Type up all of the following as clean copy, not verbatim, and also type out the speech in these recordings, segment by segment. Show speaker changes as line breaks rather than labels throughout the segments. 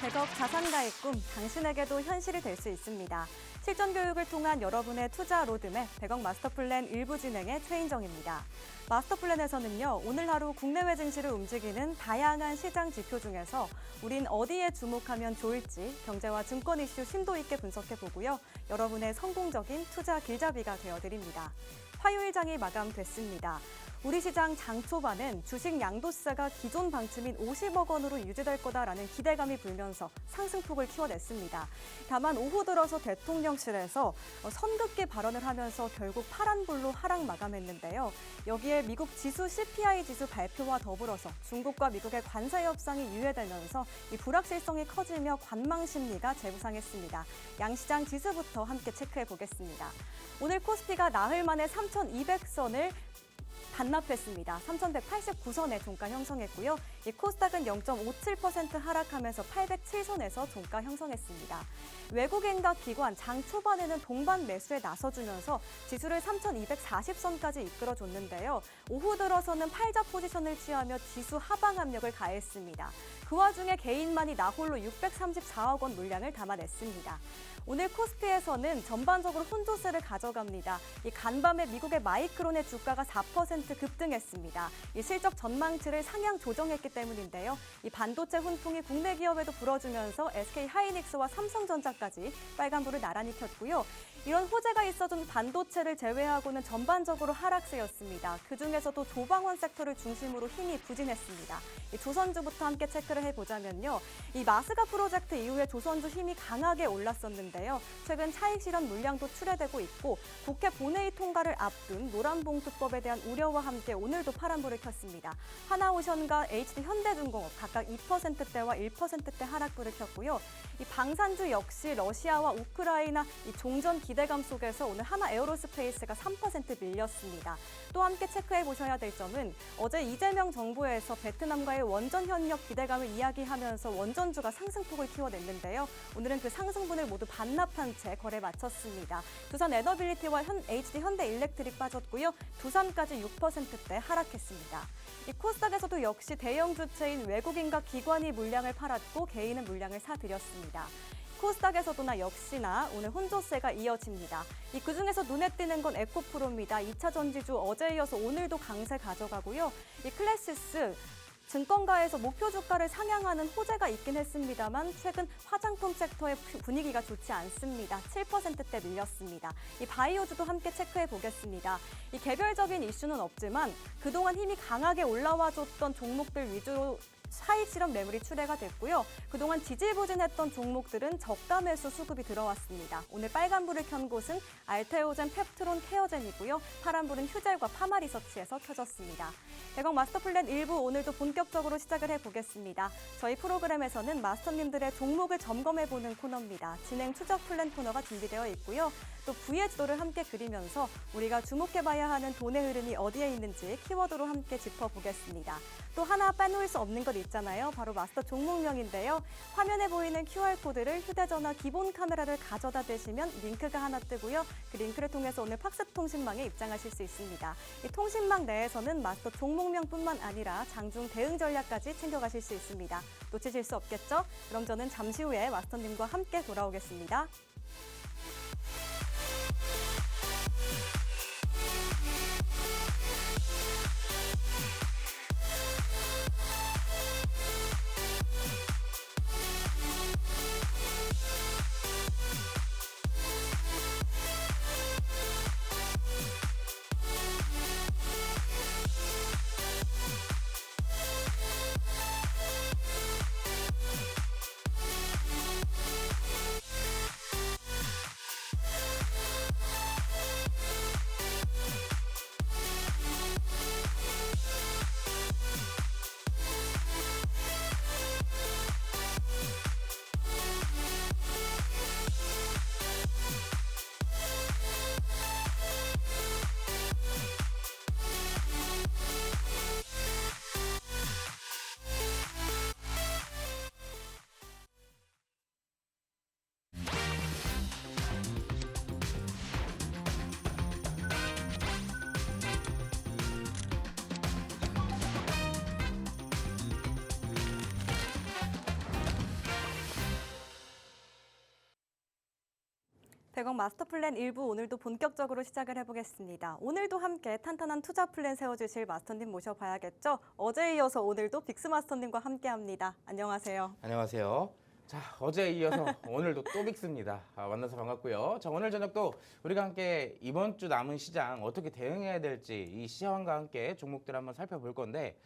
100억 자산가의 꿈, 당신에게도 현실이 될 수 있습니다. 실전 교육을 통한 여러분의 투자 로드맵 100억 마스터플랜 일부 진행의 최인정입니다. 마스터플랜에서는요, 오늘 하루 국내외 증시를 움직이는 다양한 시장 지표 중에서 우린 어디에 주목하면 좋을지 경제와 증권 이슈 심도 있게 분석해보고요. 여러분의 성공적인 투자 길잡이가 되어드립니다. 화요일장이 마감됐습니다. 우리 시장 장 초반은 주식 양도세가 기존 방침인 50억 원으로 유지될 거다라는 기대감이 불면서 상승폭을 키워냈습니다. 다만 오후 들어서 대통령실에서 선긋기 발언을 하면서 결국 파란불로 하락 마감했는데요. 여기에 미국 지수 CPI 지수 발표와 더불어서 중국과 미국의 관세 협상이 유예되면서 이 불확실성이 커지며 관망 심리가 재부상했습니다. 양시장 지수부터 함께 체크해 보겠습니다. 오늘 코스피가 나흘 만에 3,200선을 반납했습니다. 3,189선에 종가 형성했고요. 이 코스닥은 0.57% 하락하면서 807선에서 종가 형성했습니다. 외국인과 기관 장 초반에는 동반 매수에 나서주면서 지수를 3,240선까지 이끌어줬는데요. 오후 들어서는 팔자 포지션을 취하며 지수 하방 압력을 가했습니다. 그 와중에 개인만이 나홀로 634억 원 물량을 담아냈습니다. 오늘 코스피에서는 전반적으로 혼조세를 가져갑니다. 이 간밤에 미국의 마이크론의 주가가 4% 급등했습니다. 이 실적 전망치를 상향 조정했기 때문인데요. 이 반도체 훈풍이 국내 기업에도 불어주면서 SK 하이닉스와 삼성전자까지 빨간불을 나란히 켰고요. 이런 호재가 있어준 반도체를 제외하고는 전반적으로 하락세였습니다. 그중에서도 조방원 섹터를 중심으로 힘이 부진했습니다. 이 조선주부터 함께 체크를 해보자면요. 이 마스가 프로젝트 이후에 조선주 힘이 강하게 올랐었는데요. 최근 차익 실현 물량도 출회되고 있고 국회 본회의 통과를 앞둔 노란봉투법에 대한 우려와 함께 오늘도 파란불을 켰습니다. 하나오션과 HD 현대중공업 각각 2%대와 1%대 하락불을 켰고요. 이 방산주 역시 러시아와 우크라이나 이 종전 기대감 속에서 오늘 하나 에어로스페이스가 3% 밀렸습니다. 또 함께 체크해 보셔야 될 점은 어제 이재명 정부에서 베트남과의 원전 협력 기대감을 이야기하면서 원전주가 상승폭을 키워냈는데요. 오늘은 그 상승분을 모두 반납한 채 거래 마쳤습니다. 두산 에너빌리티와 HD 현대일렉트릭 빠졌고요. 두산까지 6%대 하락했습니다. 이 코스닥에서도 역시 대형 주체인 외국인과 기관이 물량을 팔았고 개인은 물량을 사들였습니다. 코스닥에서도나 역시나 오늘 혼조세가 이어집니다. 그중에서 눈에 띄는 건 에코프로입니다. 2차 전지주 어제에 이어서 오늘도 강세 가져가고요. 이 클래시스 증권가에서 목표 주가를 상향하는 호재가 있긴 했습니다만 최근 화장품 섹터의 분위기가 좋지 않습니다. 7%대 밀렸습니다. 이 바이오주도 함께 체크해 보겠습니다. 이 개별적인 이슈는 없지만 그동안 힘이 강하게 올라와줬던 종목들 위주로 차익 실현 매물이 출회가 됐고요. 그동안 지지부진했던 종목들은 저가 매수 수급이 들어왔습니다. 오늘 빨간불을 켠 곳은 알테오젠, 펩트론, 케어젠이고요. 파란불은 휴젤과 파마리서치에서 켜졌습니다. 100억 마스터플랜 1부 오늘도 본격적으로 시작을 해보겠습니다. 저희 프로그램에서는 마스터님들의 종목을 점검해보는 코너입니다. 진행 추적 플랜 코너가 준비되어 있고요. 또 부의 지도를 함께 그리면서 우리가 주목해봐야 하는 돈의 흐름이 어디에 있는지 키워드로 함께 짚어보겠습니다. 또 하나 빼놓을 수 없는 것 있잖아요. 바로 마스터 종목명인데요. 화면에 보이는 QR코드를 휴대전화 기본 카메라를 가져다 대시면 링크가 하나 뜨고요. 그 링크를 통해서 오늘 팍스 통신망에 입장하실 수 있습니다. 이 통신망 내에서는 마스터 종목명뿐만 아니라 장중 대응 전략까지 챙겨가실 수 있습니다. 놓치실 수 없겠죠? 그럼 저는 잠시 후에 마스터님과 함께 돌아오겠습니다. 백억 마스터 플랜 일부 오늘도 본격적으로 시작을 해보겠습니다. 오늘도 함께 탄탄한 투자 플랜 세워주실 마스터님 모셔봐야겠죠? 어제에 이어서 오늘도 빅스 마스터님과 함께합니다. 안녕하세요.
안녕하세요. 자, 어제에 이어서 오늘도 또 빅스입니다. 만나서 반갑고요. 자, 오늘 저녁도 우리가 함께 이번 주 남은 시장 어떻게 대응해야 될지 이 시황과 함께 종목들 한번 살펴볼 건데,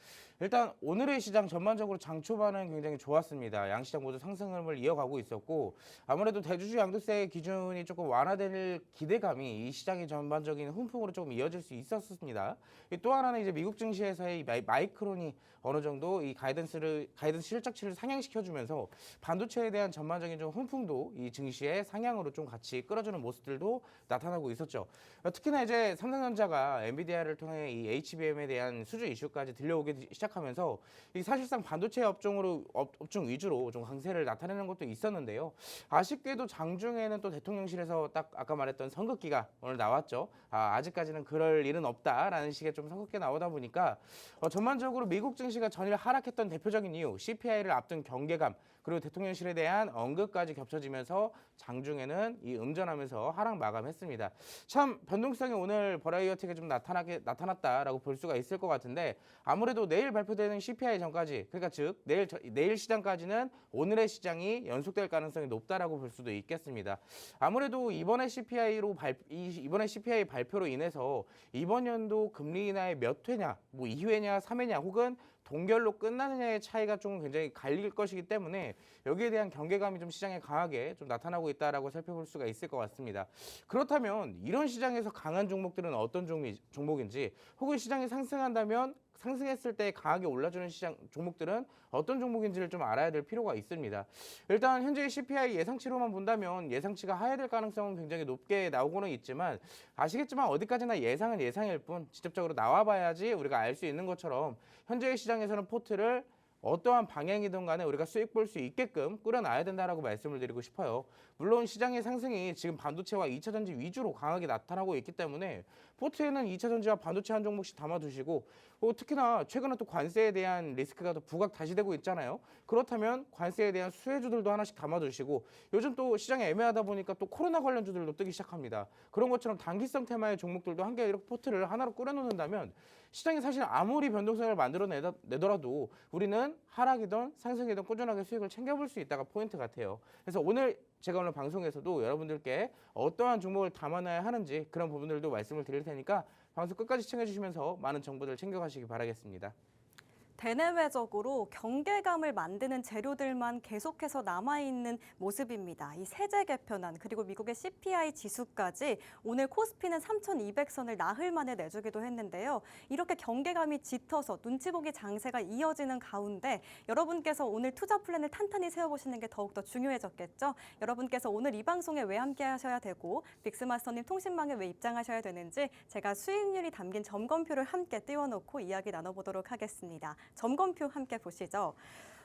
일단 오늘의 시장 전반적으로 장 초반은 굉장히 좋았습니다. 양시장 모두 상승을 이어가고 있었고, 아무래도 대주주 양도세 기준이 조금 완화될 기대감이 이 시장의 전반적인 훈풍으로 조금 이어질 수 있었습니다. 또 하나는 이제 미국 증시에서의 마이크론이 어느 정도 이 가이던스 실적치를 상향시켜주면서 반도체에 대한 전반적인 좀 훈풍도 이 증시의 상향으로 좀 같이 끌어주는 모습들도 나타나고 있었죠. 특히나 이제 삼성전자가 엔비디아를 통해 이 HBM에 대한 수주 이슈까지 들려오기 시작하면서 이 사실상 반도체 업종 위주로 좀 강세를 나타내는 것도 있었는데요. 아쉽게도 장중에는 또 대통령실에서 딱 아까 말했던 선긋기가 오늘 나왔죠. 아직까지는 그럴 일은 없다라는 식의 좀 선긋기가 나오다 보니까 전반적으로 미국 증시가 전일 하락했던 대표적인 이유, CPI를 앞둔 경계감, 그리고 대통령실에 대한 언급까지 겹쳐지면서 장중에는 이 음전하면서 하락 마감했습니다. 참 변동성이 오늘 버라이어티가 좀 나타났다라고 볼 수가 있을 것 같은데, 아무래도 내일 발표되는 CPI 전까지, 그러니까 즉 내일 시장까지는 오늘의 시장이 연속될 가능성이 높다라고 볼 수도 있겠습니다. 아무래도 이번에 CPI 발표로 인해서 이번 연도 금리 인하의 몇 회냐, 뭐 2회냐, 3회냐, 혹은 동결로 끝나느냐의 차이가 좀 굉장히 갈릴 것이기 때문에 여기에 대한 경계감이 좀 시장에 강하게 좀 나타나고 있다라고 살펴볼 수가 있을 것 같습니다. 그렇다면 이런 시장에서 강한 종목들은 어떤 종목인지, 혹은 시장이 상승한다면 상승했을 때 강하게 올라주는 시장 종목들은 어떤 종목인지를 좀 알아야 될 필요가 있습니다. 일단 현재의 CPI 예상치로만 본다면 예상치가 하회될 가능성은 굉장히 높게 나오고는 있지만, 아시겠지만 어디까지나 예상은 예상일 뿐 직접적으로 나와봐야지 우리가 알 수 있는 것처럼 현재의 시장에서는 포트를 어떠한 방향이든 간에 우리가 수익 볼 수 있게끔 꾸려놔야 된다라고 말씀을 드리고 싶어요. 물론 시장의 상승이 지금 반도체와 2차전지 위주로 강하게 나타나고 있기 때문에 포트에는 2차전지와 반도체 한 종목씩 담아두시고, 특히나 최근에 또 관세에 대한 리스크가 또 부각 다시 되고 있잖아요. 그렇다면 관세에 대한 수혜주들도 하나씩 담아두시고, 요즘 또 시장이 애매하다 보니까 또 코로나 관련주들도 뜨기 시작합니다. 그런 것처럼 단기성 테마의 종목들도 함께 이렇게 포트를 하나로 꾸려놓는다면 시장이 사실 아무리 변동성을 만들어내더라도 우리는 하락이든 상승이든 꾸준하게 수익을 챙겨볼 수 있다가 포인트 같아요. 그래서 제가 오늘 방송에서도 여러분들께 어떠한 종목을 담아놔야 하는지 그런 부분들도 말씀을 드릴 테니까 방송 끝까지 시청해주시면서 많은 정보들 챙겨가시기 바라겠습니다.
대내외적으로 경계감을 만드는 재료들만 계속해서 남아있는 모습입니다. 이 세제 개편안, 그리고 미국의 CPI 지수까지 오늘 코스피는 3,200선을 나흘 만에 내주기도 했는데요. 이렇게 경계감이 짙어서 눈치 보기 장세가 이어지는 가운데 여러분께서 오늘 투자 플랜을 탄탄히 세워보시는 게 더욱더 중요해졌겠죠. 여러분께서 오늘 이 방송에 왜 함께 하셔야 되고 빅스마스터님 통신망에 왜 입장하셔야 되는지 제가 수익률이 담긴 점검표를 함께 띄워놓고 이야기 나눠보도록 하겠습니다. 점검표 함께 보시죠.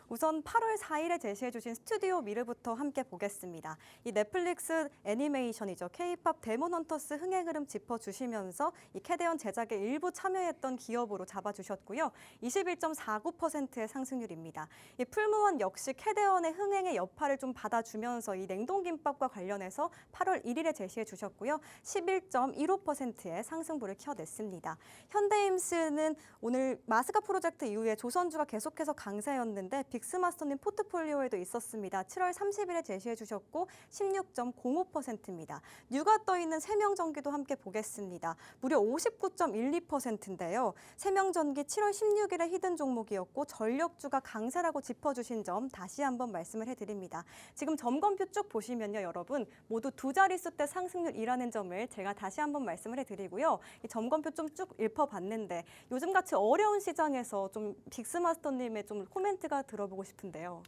우선 8월 4일에 제시해 주신 스튜디오 미르부터 함께 보겠습니다. 이 넷플릭스 애니메이션이죠. K-팝 데몬 헌터스 흥행 흐름 짚어주시면서 이 캐대언 제작에 일부 참여했던 기업으로 잡아주셨고요. 21.49%의 상승률입니다. 이 풀무원 역시 캐대언의 흥행의 여파를 좀 받아주면서 이 냉동김밥과 관련해서 8월 1일에 제시해 주셨고요. 11.15%의 상승부를 켜냈습니다. 현대임스는 오늘 마스카 프로젝트 이후에 조선주가 계속해서 강세였는데 빅스마스터님 포트폴리오에도 있었습니다. 7월 30일에 제시해 주셨고 16.05%입니다. 뉴가 떠있는 세명전기도 함께 보겠습니다. 무려 59.12%인데요. 세명전기 7월 16일에 히든 종목이었고 전력주가 강세라고 짚어주신 점 다시 한번 말씀을 해드립니다. 지금 점검표 쭉 보시면요, 여러분 모두 두 자릿수 대 상승률이라는 점을 제가 다시 한번 말씀을 해드리고요. 이 점검표 좀 쭉 읊어봤는데 요즘같이 어려운 시장에서 좀 빅스마스터님의 좀 코멘트가 들어보고 싶은데요.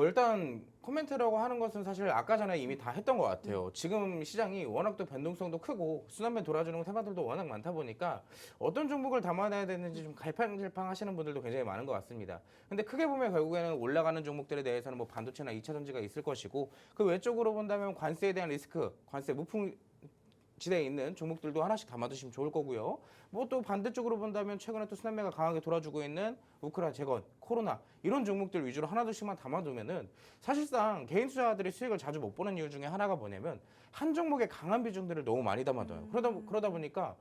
일단 코멘트라고 하는 것은 사실 아까 전에 이미 다 했던 것 같아요. 지금 시장이 워낙 또 변동성도 크고 순환매 돌아주는 테마들도 워낙 많다 보니까 어떤 종목을 담아놔야 되는지 좀 갈팡질팡 하시는 분들도 굉장히 많은 것 같습니다. 근데 크게 보면 결국에는 올라가는 종목들에 대해서는 뭐 반도체나 2차전지가 있을 것이고, 그 외적으로 본다면 관세에 대한 리스크, 관세 무풍 지대에 있는 종목들도 하나씩 담아두시면 좋을 거고요. 뭐 또 반대쪽으로 본다면 최근에 또 순환매가 강하게 돌아주고 있는 우크라 재건, 코로나 이런 종목들 위주로 하나둘씩만 담아두면은 사실상 개인 투자자들이 수익을 자주 못 보는 이유 중에 하나가 뭐냐면 한 종목에 강한 비중들을 너무 많이 담아둬요. 그러다 보니까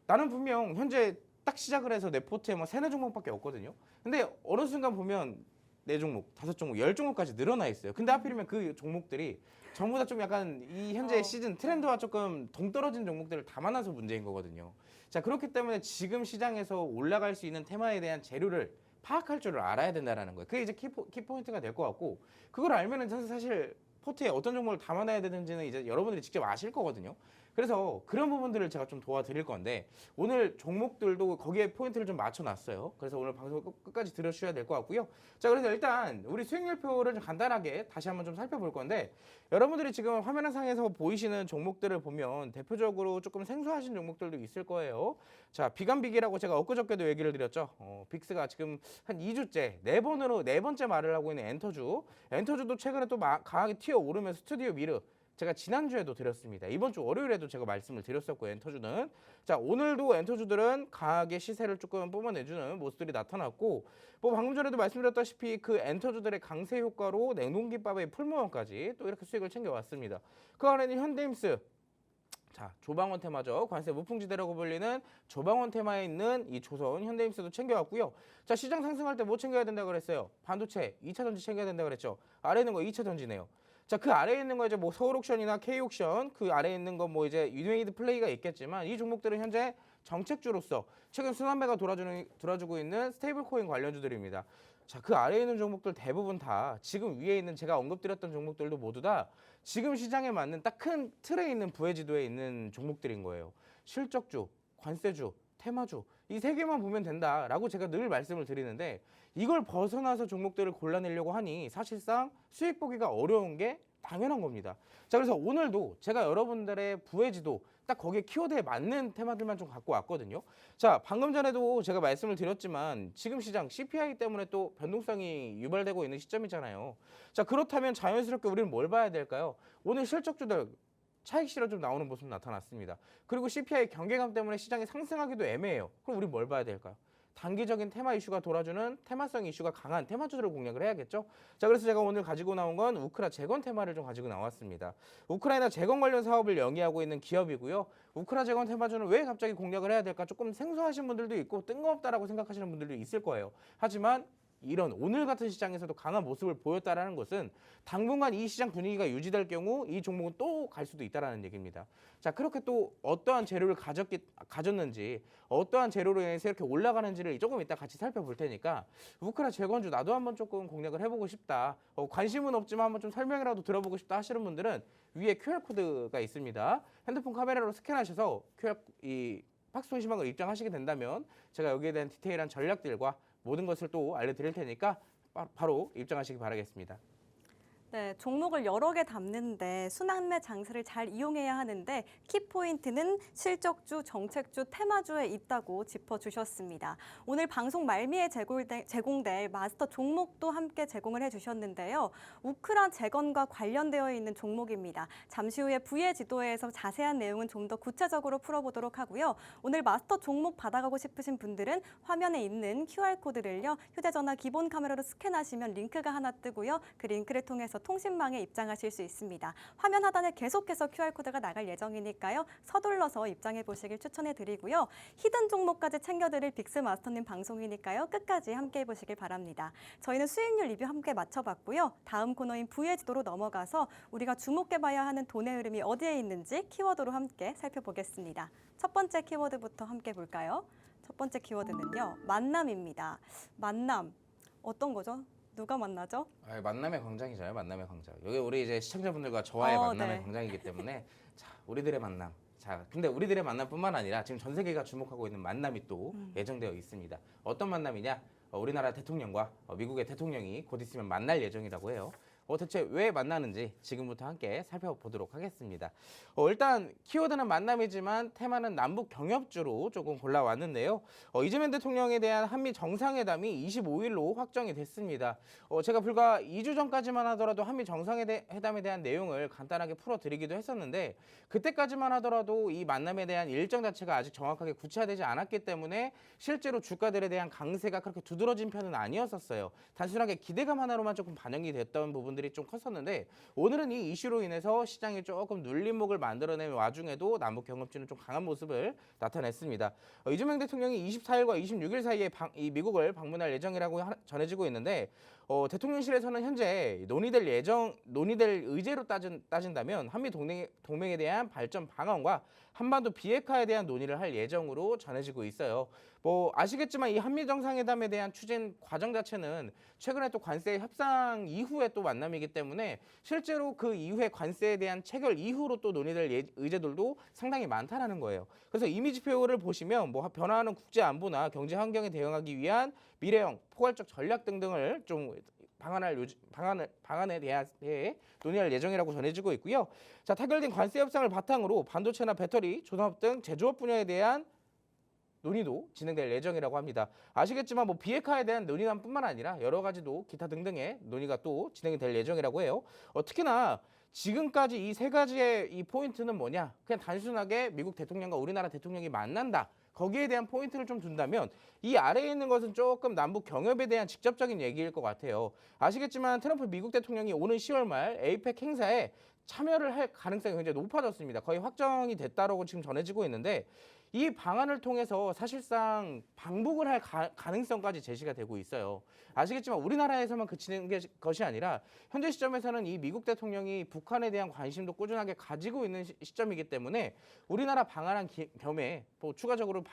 나는 분명 현재 딱 시작을 해서 내 포트에 뭐 3, 4종목밖에 없거든요. 근데 어느 순간 보면 4종목, 5종목, 10종목까지 늘어나 있어요. 근데 하필이면 그 종목들이 전부 다 좀 약간 이 현재 시즌 트렌드와 조금 동떨어진 종목들을 담아놔서 문제인 거거든요. 자, 그렇기 때문에 지금 시장에서 올라갈 수 있는 테마에 대한 재료를 파악할 줄을 알아야 된다는 거예요. 그게 이제 키포인트가 될 것 같고, 그걸 알면은 사실 포트에 어떤 종목을 담아놔야 되는지는 이제 여러분들이 직접 아실 거거든요. 그래서 그런 부분들을 제가 좀 도와드릴 건데, 오늘 종목들도 거기에 포인트를 좀 맞춰놨어요. 그래서 오늘 방송을 끝까지 들어주셔야 될 것 같고요. 자, 그래서 일단 우리 수익률표를 좀 간단하게 다시 한번 좀 살펴볼 건데, 여러분들이 지금 화면상에서 보이시는 종목들을 보면 대표적으로 조금 생소하신 종목들도 있을 거예요. 자, 비감빅이라고 제가 엊그저께도 얘기를 드렸죠. 빅스가 지금 한 2주째 네 번째 말을 하고 있는 엔터주도 최근에 또 강하게 튀어오르면서 스튜디오 미르, 제가 지난주에도 드렸습니다. 이번 주 월요일에도 제가 말씀을 드렸었고, 엔터주는. 자, 오늘도 엔터주들은 강하게 시세를 조금 뿜어내주는 모습들이 나타났고, 뭐 방금 전에도 말씀드렸다시피 그 엔터주들의 강세 효과로 냉동김밥의 풀무원까지 또 이렇게 수익을 챙겨왔습니다. 그 안에는 현대임스, 자, 조방원 테마죠. 관세 무풍지대라고 불리는 조방원 테마에 있는 이 조선, 현대임스도 챙겨왔고요. 자, 시장 상승할 때 뭐 챙겨야 된다고 그랬어요? 반도체, 2차 전지 챙겨야 된다고 그랬죠. 아래 있는 거 2차 전지네요. 자, 그 아래에 있는 거 이제 뭐 서울옥션이나 K옥션, 그 아래에 있는 거 뭐 이제 유네이드 플레이가 있겠지만, 이 종목들은 현재 정책주로서 최근 순환매가 돌아주고 있는 스테이블 코인 관련주들입니다. 자, 그 아래에 있는 종목들 대부분 다 지금 위에 있는 제가 언급드렸던 종목들도 모두 다 지금 시장에 맞는 딱 큰 틀에 있는 부의 지도에 있는 종목들인 거예요. 실적주, 관세주, 테마주 이 세 개만 보면 된다라고 제가 늘 말씀을 드리는데, 이걸 벗어나서 종목들을 골라내려고 하니 사실상 수익 보기가 어려운 게 당연한 겁니다. 자, 그래서 오늘도 제가 여러분들의 부의 지도 딱 거기에 키워드에 맞는 테마들만 좀 갖고 왔거든요. 자, 방금 전에도 제가 말씀을 드렸지만 지금 시장 CPI 때문에 또 변동성이 유발되고 있는 시점이잖아요. 자, 그렇다면 자연스럽게 우리는 뭘 봐야 될까요? 오늘 실적주들 차익 실현 좀 나오는 모습 나타났습니다. 그리고 CPI 경계감 때문에 시장이 상승하기도 애매해요. 그럼 우리 뭘 봐야 될까요? 단기적인 테마 이슈가 돌아주는 테마성 이슈가 강한 테마주들을 공략을 해야겠죠. 자, 그래서 제가 오늘 가지고 나온 건 우크라 재건 테마를 좀 가지고 나왔습니다. 우크라이나 재건 관련 사업을 영위하고 있는 기업이고요. 우크라 재건 테마주는 왜 갑자기 공략을 해야 될까? 조금 생소하신 분들도 있고 뜬금없다라고 생각하시는 분들도 있을 거예요. 하지만 이런 오늘 같은 시장에서도 강한 모습을 보였다라는 것은 당분간 이 시장 분위기가 유지될 경우 이 종목은 또 갈 수도 있다라는 얘기입니다. 자, 그렇게 또 어떠한 재료를 가졌는지, 어떠한 재료로 인해서 이렇게 올라가는지를 조금 이따 같이 살펴볼 테니까, 우크라 재건주 나도 한번 조금 공략을 해보고 싶다, 관심은 없지만 한번 좀 설명이라도 들어보고 싶다 하시는 분들은 위에 QR코드가 있습니다. 핸드폰 카메라로 스캔하셔서 이 팍스 통신망을 입장하시게 된다면 제가 여기에 대한 디테일한 전략들과 모든 것을 또 알려드릴 테니까 바로 입장하시기 바라겠습니다.
네, 종목을 여러 개 담는데 순환매 장세를 잘 이용해야 하는데 키포인트는 실적주, 정책주, 테마주에 있다고 짚어주셨습니다. 오늘 방송 말미에 제공될 마스터 종목도 함께 제공을 해주셨는데요. 우크라 재건과 관련되어 있는 종목입니다. 잠시 후에 부의 지도에서 자세한 내용은 좀 더 구체적으로 풀어보도록 하고요. 오늘 마스터 종목 받아가고 싶으신 분들은 화면에 있는 QR코드를요. 휴대전화 기본 카메라로 스캔하시면 링크가 하나 뜨고요. 그 링크를 통해서 통신망에 입장하실 수 있습니다. 화면 하단에 계속해서 QR코드가 나갈 예정이니까요. 서둘러서 입장해 보시길 추천해 드리고요. 히든 종목까지 챙겨드릴 빅스 마스터님 방송이니까요. 끝까지 함께 해보시길 바랍니다. 저희는 수익률 리뷰 함께 맞춰봤고요. 다음 코너인 부의 지도로 넘어가서 우리가 주목해봐야 하는 돈의 흐름이 어디에 있는지 키워드로 함께 살펴보겠습니다. 첫 번째 키워드부터 함께 볼까요? 첫 번째 키워드는요. 만남입니다. 만남, 어떤 거죠? 누가 만나죠?
만남의 광장이잖아요. 만남의 광장. 여기 우리 이제 시청자분들과 저와의 만남의
네.
광장이기 때문에 자, 우리들의 만남. 자, 근데 우리들의 만남뿐만 아니라 지금 전 세계가 주목하고 있는 만남이 또 예정되어 있습니다. 어떤 만남이냐? 우리나라 대통령과 미국의 대통령이 곧 있으면 만날 예정이라고 해요. 대체 왜 만나는지 지금부터 함께 살펴보도록 하겠습니다. 일단 키워드는 만남이지만 테마는 남북 경협주로 조금 골라왔는데요. 이재명 대통령에 대한 한미 정상회담이 25일로 확정이 됐습니다. 제가 불과 2주 전까지만 하더라도 한미 정상회담에 대한 내용을 간단하게 풀어드리기도 했었는데 그때까지만 하더라도 이 만남에 대한 일정 자체가 아직 정확하게 구체화되지 않았기 때문에 실제로 주가들에 대한 강세가 그렇게 두드러진 편은 아니었었어요. 단순하게 기대감 하나로만 조금 반영이 됐던 부분들이 좀 컸었는데 오늘은 이 이슈로 인해서 시장이 조금 눌림목을 만들어낸 와중에도 남북 경협주는 좀 강한 모습을 나타냈습니다. 이재명 대통령이 24일과 26일 사이에 이 미국을 방문할 예정이라고 전해지고 있는데 대통령실에서는 현재 논의될 의제로 따진다면 한미 동맹에 대한 발전 방안과 한반도 비핵화에 대한 논의를 할 예정으로 전해지고 있어요. 아시겠지만 이 한미 정상회담에 대한 추진 과정 자체는 최근에 또 관세 협상 이후에 또 만남이기 때문에 실제로 그 이후에 관세에 대한 체결 이후로 또 논의될 의제들도 상당히 많다라는 거예요. 그래서 이미지표를 보시면 변화하는 국제 안보나 경제 환경에 대응하기 위한 미래형 포괄적 전략 등등을 좀 방안에 대해 논의할 예정이라고 전해지고 있고요. 자, 타결된 관세 협상을 바탕으로 반도체나 배터리, 조선업 등 제조업 분야에 대한 논의도 진행될 예정이라고 합니다. 아시겠지만 비핵화에 대한 논의만뿐만 아니라 여러 가지도 기타 등등의 논의가 또 진행이 될 예정이라고 해요. 특히나 지금까지 이 세 가지의 이 포인트는 뭐냐? 그냥 단순하게 미국 대통령과 우리나라 대통령이 만난다. 거기에 대한 포인트를 좀 둔다면 이 아래에 있는 것은 조금 남북 경협에 대한 직접적인 얘기일 것 같아요. 아시겠지만 트럼프 미국 대통령이 오는 10월 말 에이펙 행사에 참여를 할 가능성이 굉장히 높아졌습니다. 거의 확정이 됐다라고 지금 전해지고 있는데 이 방안을 통해서 사실상 방북을 할 가능성까지 제시가 되고 있어요. 아시겠지만 우리나라에서만 그치는 것이 아니라 현재 시점에서는 이 미국 대통령이 북한에 대한 관심도 꾸준하게 가지고 있는 시점이기 때문에 우리나라 방한한 겸에 추가적으로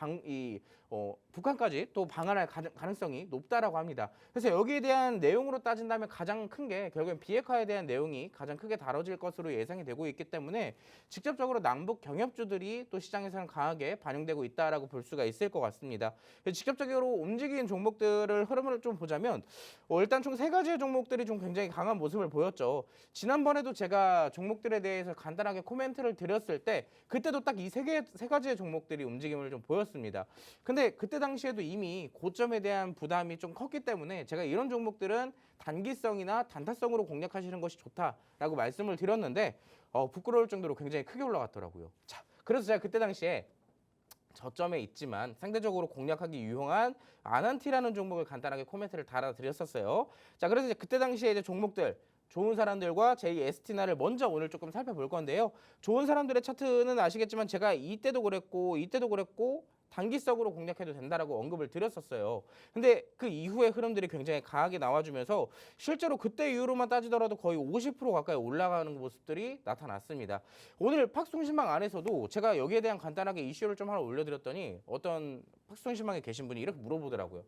북한까지 또 방한할 가능성이 높다라고 합니다. 그래서 여기에 대한 내용으로 따진다면 가장 큰 게 결국엔 비핵화에 대한 내용이 가장 크게 다뤄질 것으로 예상이 되고 있기 때문에 직접적으로 남북 경협주들이 또 시장에서는 강하게 반영되고 있다라고 볼 수가 있을 것 같습니다. 직접적으로 움직이는 종목들을 흐름을 좀 보자면 일단 총 세 가지의 종목들이 좀 굉장히 강한 모습을 보였죠. 지난번에도 제가 종목들에 대해서 간단하게 코멘트를 드렸을 때 그때도 딱 이 세 가지의 종목들이 움직임을 좀 보였습니다. 근데 그때 당시에도 이미 고점에 대한 부담이 좀 컸기 때문에 제가 이런 종목들은 단기성이나 단타성으로 공략하시는 것이 좋다라고 말씀을 드렸는데 부끄러울 정도로 굉장히 크게 올라갔더라고요. 자, 그래서 제가 그때 당시에 저점에 있지만 상대적으로 공략하기 유용한 아난티라는 종목을 간단하게 코멘트를 달아드렸었어요. 자, 그래서 이제 그때 당시에 이제 종목들 좋은 사람들과 JST나를 먼저 오늘 조금 살펴볼 건데요. 좋은 사람들의 차트는 아시겠지만 제가 이때도 그랬고 단기성으로 공략해도 된다라고 언급을 드렸었어요. 근데 그 이후의 흐름들이 굉장히 강하게 나와주면서 실제로 그때 이후로만 따지더라도 거의 50% 가까이 올라가는 모습들이 나타났습니다. 오늘 팍송신망 안에서도 제가 여기에 대한 간단하게 이슈를 좀 하나 올려드렸더니 어떤 팍송신망에 계신 분이 이렇게 물어보더라고요.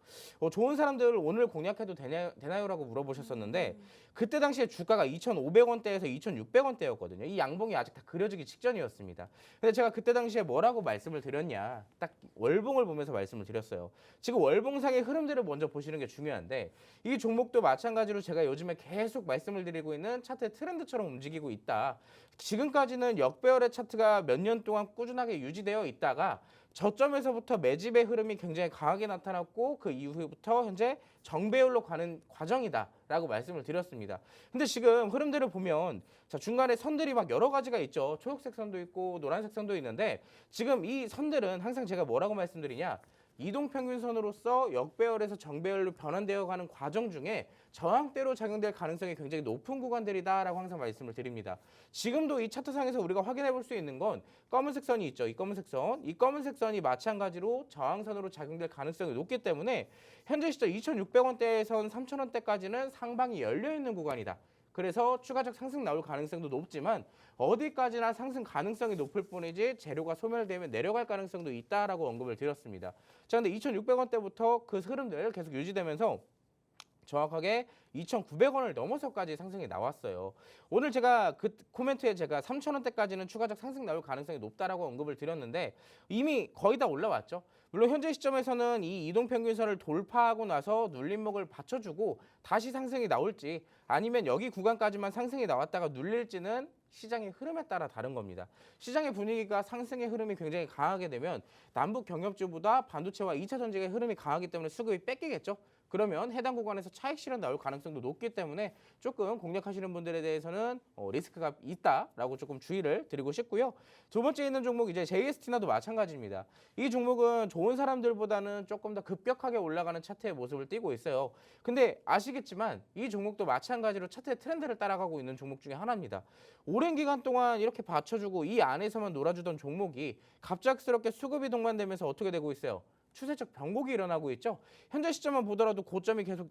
좋은 사람들 오늘 공략해도 되나요라고 물어보셨었는데 그때 당시에 주가가 2,500원대에서 2,600원대였거든요. 이 양봉이 아직 다 그려지기 직전이었습니다. 근데 제가 그때 당시에 뭐라고 말씀을 드렸냐, 딱 월봉을 보면서 말씀을 드렸어요. 지금 월봉상의 흐름들을 먼저 보시는 게 중요한데 이 종목도 마찬가지로 제가 요즘에 계속 말씀을 드리고 있는 차트의 트렌드처럼 움직이고 있다. 지금까지는 역배열의 차트가 몇 년 동안 꾸준하게 유지되어 있다가 저점에서부터 매집의 흐름이 굉장히 강하게 나타났고 그 이후부터 현재 정배열로 가는 과정이다라고 말씀을 드렸습니다. 근데 지금 흐름들을 보면 자, 중간에 선들이 막 여러 가지가 있죠. 초록색 선도 있고 노란색 선도 있는데 지금 이 선들은 항상 제가 뭐라고 말씀드리냐, 이동평균선으로서 역배열에서 정배열로 변환되어 가는 과정 중에 저항대로 작용될 가능성이 굉장히 높은 구간들이다라고 항상 말씀을 드립니다. 지금도 이 차트상에서 우리가 확인해 볼 수 있는 건 검은색 선이 있죠. 이 검은색 선이 마찬가지로 저항선으로 작용될 가능성이 높기 때문에 현재 시점 2,600원대에선 3,000원대까지는 상방이 열려 있는 구간이다. 그래서 추가적 상승 나올 가능성도 높지만 어디까지나 상승 가능성이 높을 뿐이지 재료가 소멸되면 내려갈 가능성도 있다라고 언급을 드렸습니다. 자, 근데 2,600원대부터 그 흐름들 계속 유지되면서 정확하게 2,900원을 넘어서까지 상승이 나왔어요. 오늘 제가 그 코멘트에 제가 3,000원대까지는 추가적 상승 나올 가능성이 높다라고 언급을 드렸는데 이미 거의 다 올라왔죠. 물론 현재 시점에서는 이 이동평균선을 돌파하고 나서 눌림목을 받쳐주고 다시 상승이 나올지 아니면 여기 구간까지만 상승이 나왔다가 눌릴지는 시장의 흐름에 따라 다른 겁니다. 시장의 분위기가 상승의 흐름이 굉장히 강하게 되면 남북 경협주보다 반도체와 2차 전지의 흐름이 강하기 때문에 수급이 뺏기겠죠. 그러면 해당 구간에서 차익 실현 나올 가능성도 높기 때문에 조금 공략하시는 분들에 대해서는 리스크가 있다라고 조금 주의를 드리고 싶고요. 두 번째 있는 종목 이제 JST나도 마찬가지입니다. 이 종목은 좋은 사람들보다는 조금 더 급격하게 올라가는 차트의 모습을 띠고 있어요. 근데 아시겠지만 이 종목도 마찬가지로 차트의 트렌드를 따라가고 있는 종목 중에 하나입니다. 오랜 기간 동안 이렇게 받쳐주고 이 안에서만 놀아주던 종목이 갑작스럽게 수급이 동반되면서 어떻게 되고 있어요? 추세적 변곡이 일어나고 있죠. 현재 시점만 보더라도 고점이 계속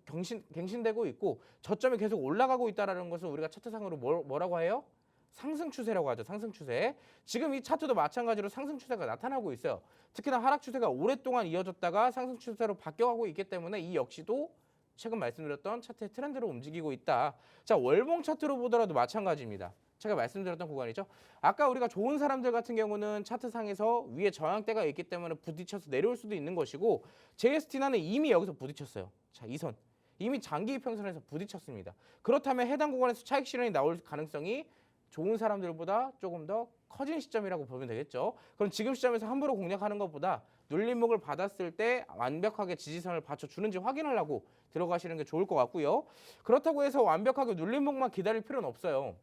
갱신되고 있고 저점이 계속 올라가고 있다는 것은 우리가 차트상으로 뭐라고 해요? 상승 추세라고 하죠. 상승 추세. 지금 이 차트도 마찬가지로 상승 추세가 나타나고 있어요. 특히나 하락 추세가 오랫동안 이어졌다가 상승 추세로 바뀌어가고 있기 때문에 이 역시도 최근 말씀드렸던 차트의 트렌드로 움직이고 있다. 자, 월봉 차트로 보더라도 마찬가지입니다. 제가 말씀드렸던 구간이죠. 아까 우리가 좋은 사람들 같은 경우는 차트상에서 위에 저항대가 있기 때문에 부딪혀서 내려올 수도 있는 것이고 JST나는 이미 여기서 부딪혔어요. 자, 이 선. 이미 장기 이평선에서 부딪혔습니다. 그렇다면 해당 구간에서 차익 실현이 나올 가능성이 좋은 사람들보다 조금 더 커진 시점이라고 보면 되겠죠. 그럼 지금 시점에서 함부로 공략하는 것보다 눌림목을 받았을 때 완벽하게 지지선을 받쳐주는지 확인을 하고 들어가시는 게 좋을 것 같고요. 그렇다고 해서 완벽하게 눌림목만 기다릴 필요는 없어요.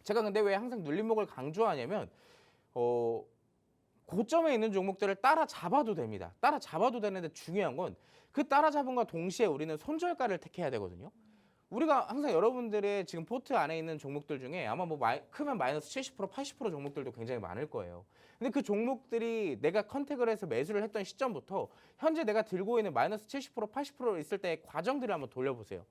제가 근데 왜 항상 눌림목을 강조하냐면 고점에 있는 종목들을 따라잡아도 됩니다. 따라잡아도 되는데 중요한 건 그 따라잡음과 동시에 우리는 손절가를 택해야 되거든요. 우리가 항상 여러분들의 지금 포트 안에 있는 종목들 중에 아마 뭐 크면 마이너스 70%, 80% 종목들도 굉장히 많을 거예요. 근데 그 종목들이 내가 컨택을 해서 매수를 했던 시점부터 현재 내가 들고 있는 마이너스 70%, 80% 있을 때의 과정들을 한번 돌려보세요.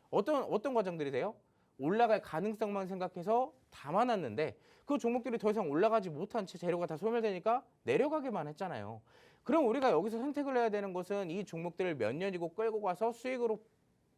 어떤 과정들이 돼요? 올라갈 가능성만 생각해서 담아놨는데 그 종목들이 더 이상 올라가지 못한 채 재료가 다 소멸되니까 내려가기만 했잖아요. 그럼 우리가 여기서 선택을 해야 되는 것은 이 종목들을 몇 년이고 끌고 가서 수익으로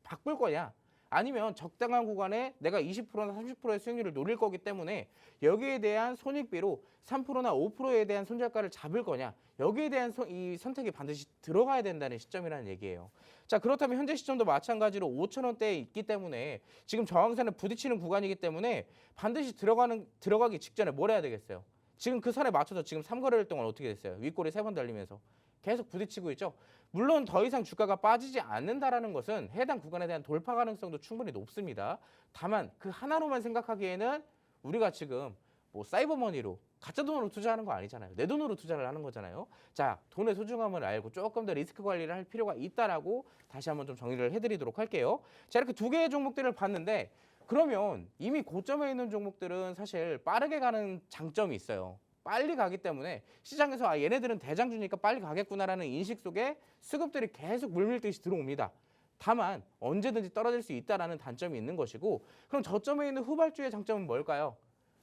바꿀 거냐 아니면 적당한 구간에 내가 20%나 30%의 수익률을 노릴 거기 때문에 여기에 대한 손익비로 3%나 5%에 대한 손절가를 잡을 거냐 여기에 대한 이 선택이 반드시 들어가야 된다는 시점이라는 얘기예요. 자, 그렇다면 현재 시점도 마찬가지로 5,000원대에 있기 때문에 지금 저항선에 부딪히는 구간이기 때문에 반드시 들어가기 직전에 뭘 해야 되겠어요? 지금 그 선에 맞춰서 지금 3거래일 동안 어떻게 됐어요? 윗꼬리 3번 달리면서 계속 부딪히고 있죠. 물론 더 이상 주가가 빠지지 않는다라는 것은 해당 구간에 대한 돌파 가능성도 충분히 높습니다. 다만 그 하나로만 생각하기에는 우리가 지금 뭐 사이버머니로 가짜 돈으로 투자하는 거 아니잖아요. 내 돈으로 투자를 하는 거잖아요. 자, 돈의 소중함을 알고 조금 더 리스크 관리를 할 필요가 있다라고 다시 한번 좀 정리를 해드리도록 할게요. 자, 이렇게 두 개의 종목들을 봤는데 그러면 이미 고점에 있는 종목들은 사실 빠르게 가는 장점이 있어요. 빨리 가기 때문에 시장에서 얘네들은 대장주니까 빨리 가겠구나라는 인식 속에 수급들이 계속 물밀듯이 들어옵니다. 다만 언제든지 떨어질 수 있다는 단점이 있는 것이고 그럼 저점에 있는 후발주의 장점은 뭘까요?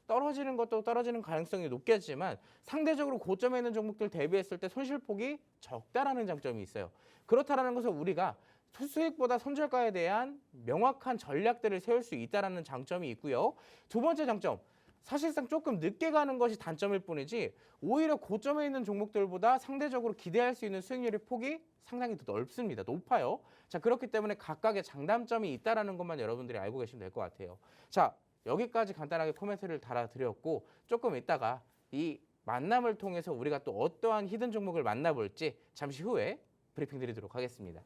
떨어지는 것도 떨어지는 가능성이 높겠지만 상대적으로 고점에 있는 종목들 대비했을 때 손실폭이 적다라는 장점이 있어요. 그렇다는 것은 우리가 수익보다 손절가에 대한 명확한 전략들을 세울 수 있다는 장점이 있고요. 두 번째 장점, 사실상 조금 늦게 가는 것이 단점일 뿐이지 오히려 고점에 있는 종목들보다 상대적으로 기대할 수 있는 수익률의 폭이 상당히 더 넓습니다. 높아요. 자, 그렇기 때문에 각각의 장단점이 있다는 것만 여러분들이 알고 계시면 될 것 같아요. 자, 여기까지 간단하게 코멘트를 달아드렸고 조금 이따가 이 만남을 통해서 우리가 또 어떠한 히든 종목을 만나볼지 잠시 후에 브리핑 드리도록 하겠습니다.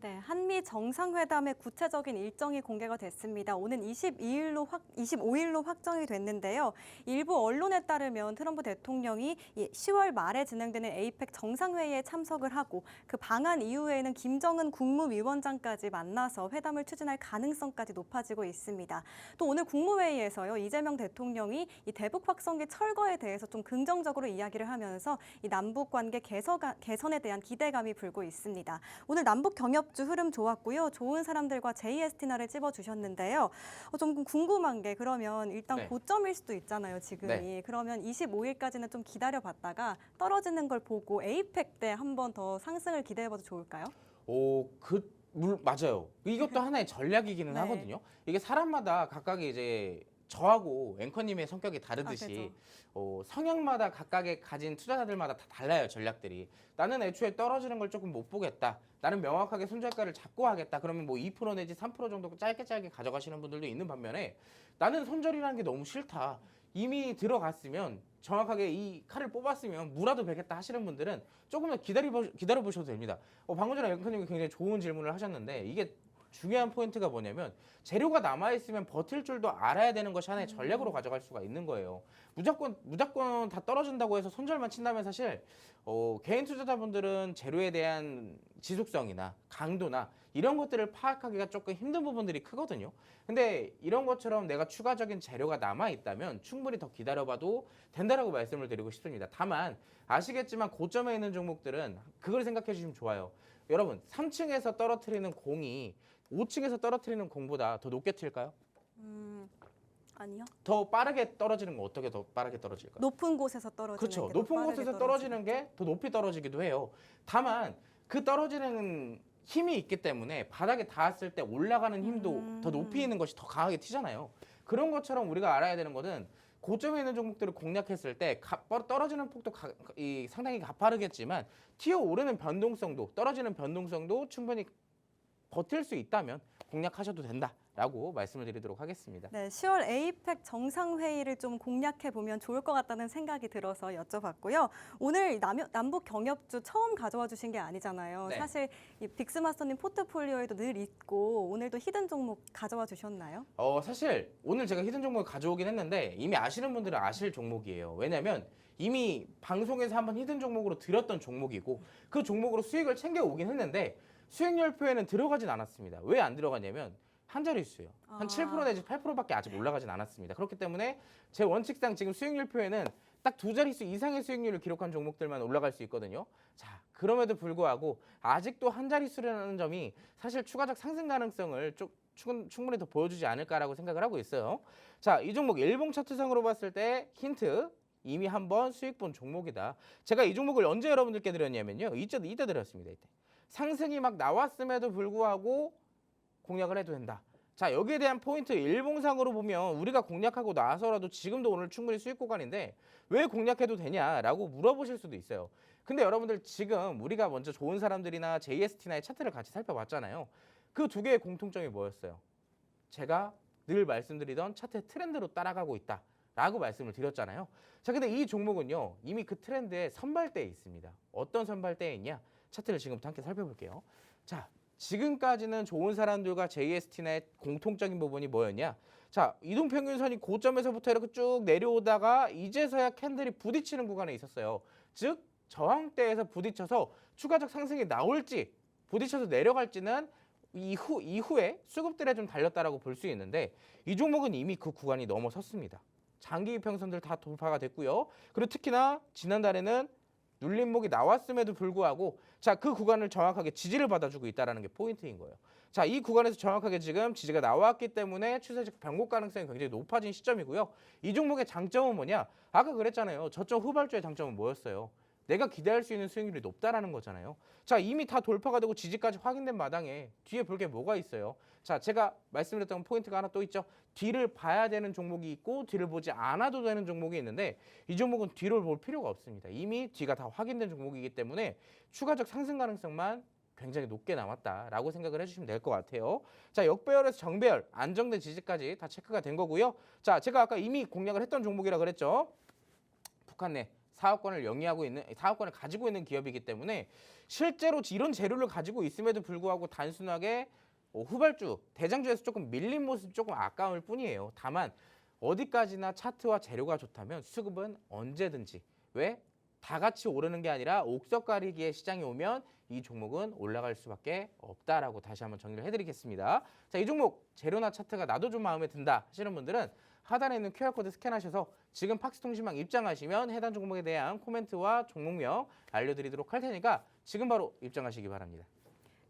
네, 한미 정상회담의 구체적인 일정이 공개가 됐습니다. 오는 25일로 확정이 됐는데요. 일부 언론에 따르면 트럼프 대통령이 10월 말에 진행되는 에이펙 정상회의에 참석을 하고 그 방한 이후에는 김정은 국무위원장까지 만나서 회담을 추진할 가능성까지 높아지고 있습니다. 또 오늘 국무회의에서요, 이재명 대통령이 이 대북 확성기 철거에 대해서 좀 긍정적으로 이야기를 하면서 이 남북 관계 개선에 대한 기대감이 불고 있습니다. 오늘 남북 경협 주 흐름 좋았고요. 좋은 사람들과 JST나를 찝어주셨는데요. 좀 궁금한 게 그러면 일단
네.
고점일 수도 있잖아요, 지금이.
네.
그러면 25일까지는 좀 기다려봤다가 떨어지는 걸 보고 에이펙 때 한 번 더 상승을 기대해봐도 좋을까요?
맞아요. 이것도 하나의 전략이기는
네.
하거든요. 이게 사람마다 각각의 이제 저하고 앵커님의 성격이 다르듯이 성향마다 각각의 가진 투자자들마다 다 달라요, 전략들이. 나는 애초에 떨어지는 걸 조금 못 보겠다. 나는 명확하게 손절가를 잡고 하겠다. 그러면 뭐 2% 내지 3% 정도 짧게 가져가시는 분들도 있는 반면에 나는 손절이라는 게 너무 싫다. 이미 들어갔으면 정확하게 이 칼을 뽑았으면 무라도 베겠다 하시는 분들은 조금 더 기다려 보셔도 됩니다. 방금 전에 앵커님이 굉장히 좋은 질문을 하셨는데 이게 중요한 포인트가 뭐냐면 재료가 남아있으면 버틸 줄도 알아야 되는 것이 하나의 전략으로 가져갈 수가 있는 거예요. 무조건 다 떨어진다고 해서 손절만 친다면 사실 개인 투자자분들은 재료에 대한 지속성이나 강도나 이런 것들을 파악하기가 조금 힘든 부분들이 크거든요. 근데 이런 것처럼 내가 추가적인 재료가 남아있다면 충분히 더 기다려봐도 된다라고 말씀을 드리고 싶습니다. 다만 아시겠지만 고점에 있는 종목들은 그걸 생각해 주시면 좋아요. 여러분 3층에서 떨어뜨리는 공이 5층에서 떨어뜨리는 공보다 더 높게 튈까요?
아니요.
더 빠르게 떨어지는 건 어떻게 더 빠르게 떨어질까요?
높은 곳에서 떨어지는
그렇죠.
게 더
높은
빠르게
곳에서 떨어지는 게 더 높이 떨어지기도 해요. 다만 그 떨어지는 힘이 있기 때문에 바닥에 닿았을 때 올라가는 힘도 더 높이 있는 것이 더 강하게 튀잖아요. 그런 것처럼 우리가 알아야 되는 것은 고점에 있는 종목들을 공략했을 때 떨어지는 폭도 상당히 가파르겠지만 튀어오르는 변동성도 떨어지는 변동성도 충분히 버틸 수 있다면 공략하셔도 된다라고 말씀을 드리도록 하겠습니다.
네, 10월 에이펙 정상회의를 좀 공략해 보면 좋을 것 같다는 생각이 들어서 여쭤봤고요. 오늘 남북 경협주 처음 가져와 주신 게 아니잖아요.
네.
사실 이 빅스마스터님 포트폴리오에도 늘 있고 오늘도 히든 종목 가져와 주셨나요?
사실 오늘 제가 히든 종목을 가져오긴 했는데 이미 아시는 분들은 아실 종목이에요. 왜냐하면 이미 방송에서 한번 히든 종목으로 드렸던 종목이고 그 종목으로 수익을 챙겨오긴 했는데 수익열표에는 들어가진 않았습니다. 왜 안 들어가냐면 한 자릿수예요. 한 7% 내지 8%밖에 아직 올라가진 않았습니다. 그렇기 때문에 제 원칙상 지금 수익률표에는 딱 두 자릿수 이상의 수익률을 기록한 종목들만 올라갈 수 있거든요. 자, 그럼에도 불구하고 아직도 한 자릿수라는 점이 사실 추가적 상승 가능성을 충분히 더 보여주지 않을까라고 생각을 하고 있어요. 자, 이 종목 일봉 차트상으로 봤을 때 힌트 이미 한번 수익 본 종목이다. 제가 이 종목을 언제 여러분들께 드렸냐면요. 이때 드렸습니다. 이때. 상승이 막 나왔음에도 불구하고 공략을 해도 된다. 자, 여기에 대한 포인트 일봉상으로 보면 우리가 공략하고 나서라도 지금도 오늘 충분히 수익 구간인데 왜 공략해도 되냐라고 물어보실 수도 있어요. 근데 여러분들 지금 우리가 먼저 좋은 사람들이나 JST나의 차트를 같이 살펴봤잖아요. 그 두 개의 공통점이 뭐였어요? 제가 늘 말씀드리던 차트의 트렌드로 따라가고 있다라고 말씀을 드렸잖아요. 자, 근데 이 종목은요. 이미 그 트렌드의 선발대에 있습니다. 어떤 선발대에 있냐? 차트를 지금부터 함께 살펴볼게요. 자, 지금까지는 좋은 사람들과 JST의 공통적인 부분이 뭐였냐? 자, 이동평균선이 고점에서부터 이렇게 쭉 내려오다가 이제서야 캔들이 부딪히는 구간에 있었어요. 즉, 저항대에서 부딪혀서 추가적 상승이 나올지 부딪혀서 내려갈지는 이후에 수급들에 좀 달렸다라고 볼 수 있는데 이 종목은 이미 그 구간이 넘어섰습니다. 장기 이평선들 다 돌파가 됐고요. 그리고 특히나 지난달에는 눌림목이 나왔음에도 불구하고 자, 그 구간을 정확하게 지지를 받아주고 있다는 게 포인트인 거예요. 자, 이 구간에서 정확하게 지금 지지가 나왔기 때문에 추세적 변곡 가능성이 굉장히 높아진 시점이고요. 이 종목의 장점은 뭐냐? 아까 그랬잖아요. 저점 후발주의 장점은 뭐였어요? 내가 기대할 수 있는 수익률이 높다라는 거잖아요. 자, 이미 다 돌파가 되고 지지까지 확인된 마당에 뒤에 볼 게 뭐가 있어요? 자, 제가 말씀드렸던 포인트가 하나 또 있죠. 뒤를 봐야 되는 종목이 있고 뒤를 보지 않아도 되는 종목이 있는데 이 종목은 뒤를 볼 필요가 없습니다. 이미 뒤가 다 확인된 종목이기 때문에 추가적 상승 가능성만 굉장히 높게 남았다라고 생각을 해주시면 될 것 같아요. 자, 역배열에서 정배열, 안정된 지지까지 다 체크가 된 거고요. 자, 제가 아까 이미 공략을 했던 종목이라 그랬죠. 북한 내 사업권을 가지고 있는 기업이기 때문에 실제로 이런 재료를 가지고 있음에도 불구하고 단순하게 후발주, 대장주에서 조금 밀린 모습이 조금 아까울 뿐이에요. 다만 어디까지나 차트와 재료가 좋다면 수급은 언제든지 왜? 다 같이 오르는 게 아니라 옥석 가리기에 시장이 오면 이 종목은 올라갈 수밖에 없다라고 다시 한번 정리를 해드리겠습니다. 자, 이 종목 재료나 차트가 나도 좀 마음에 든다 하시는 분들은 하단에 있는 QR코드 스캔하셔서 지금 팍스통신망 입장하시면 해당 종목에 대한 코멘트와 종목명 알려드리도록 할 테니까 지금 바로 입장하시기 바랍니다.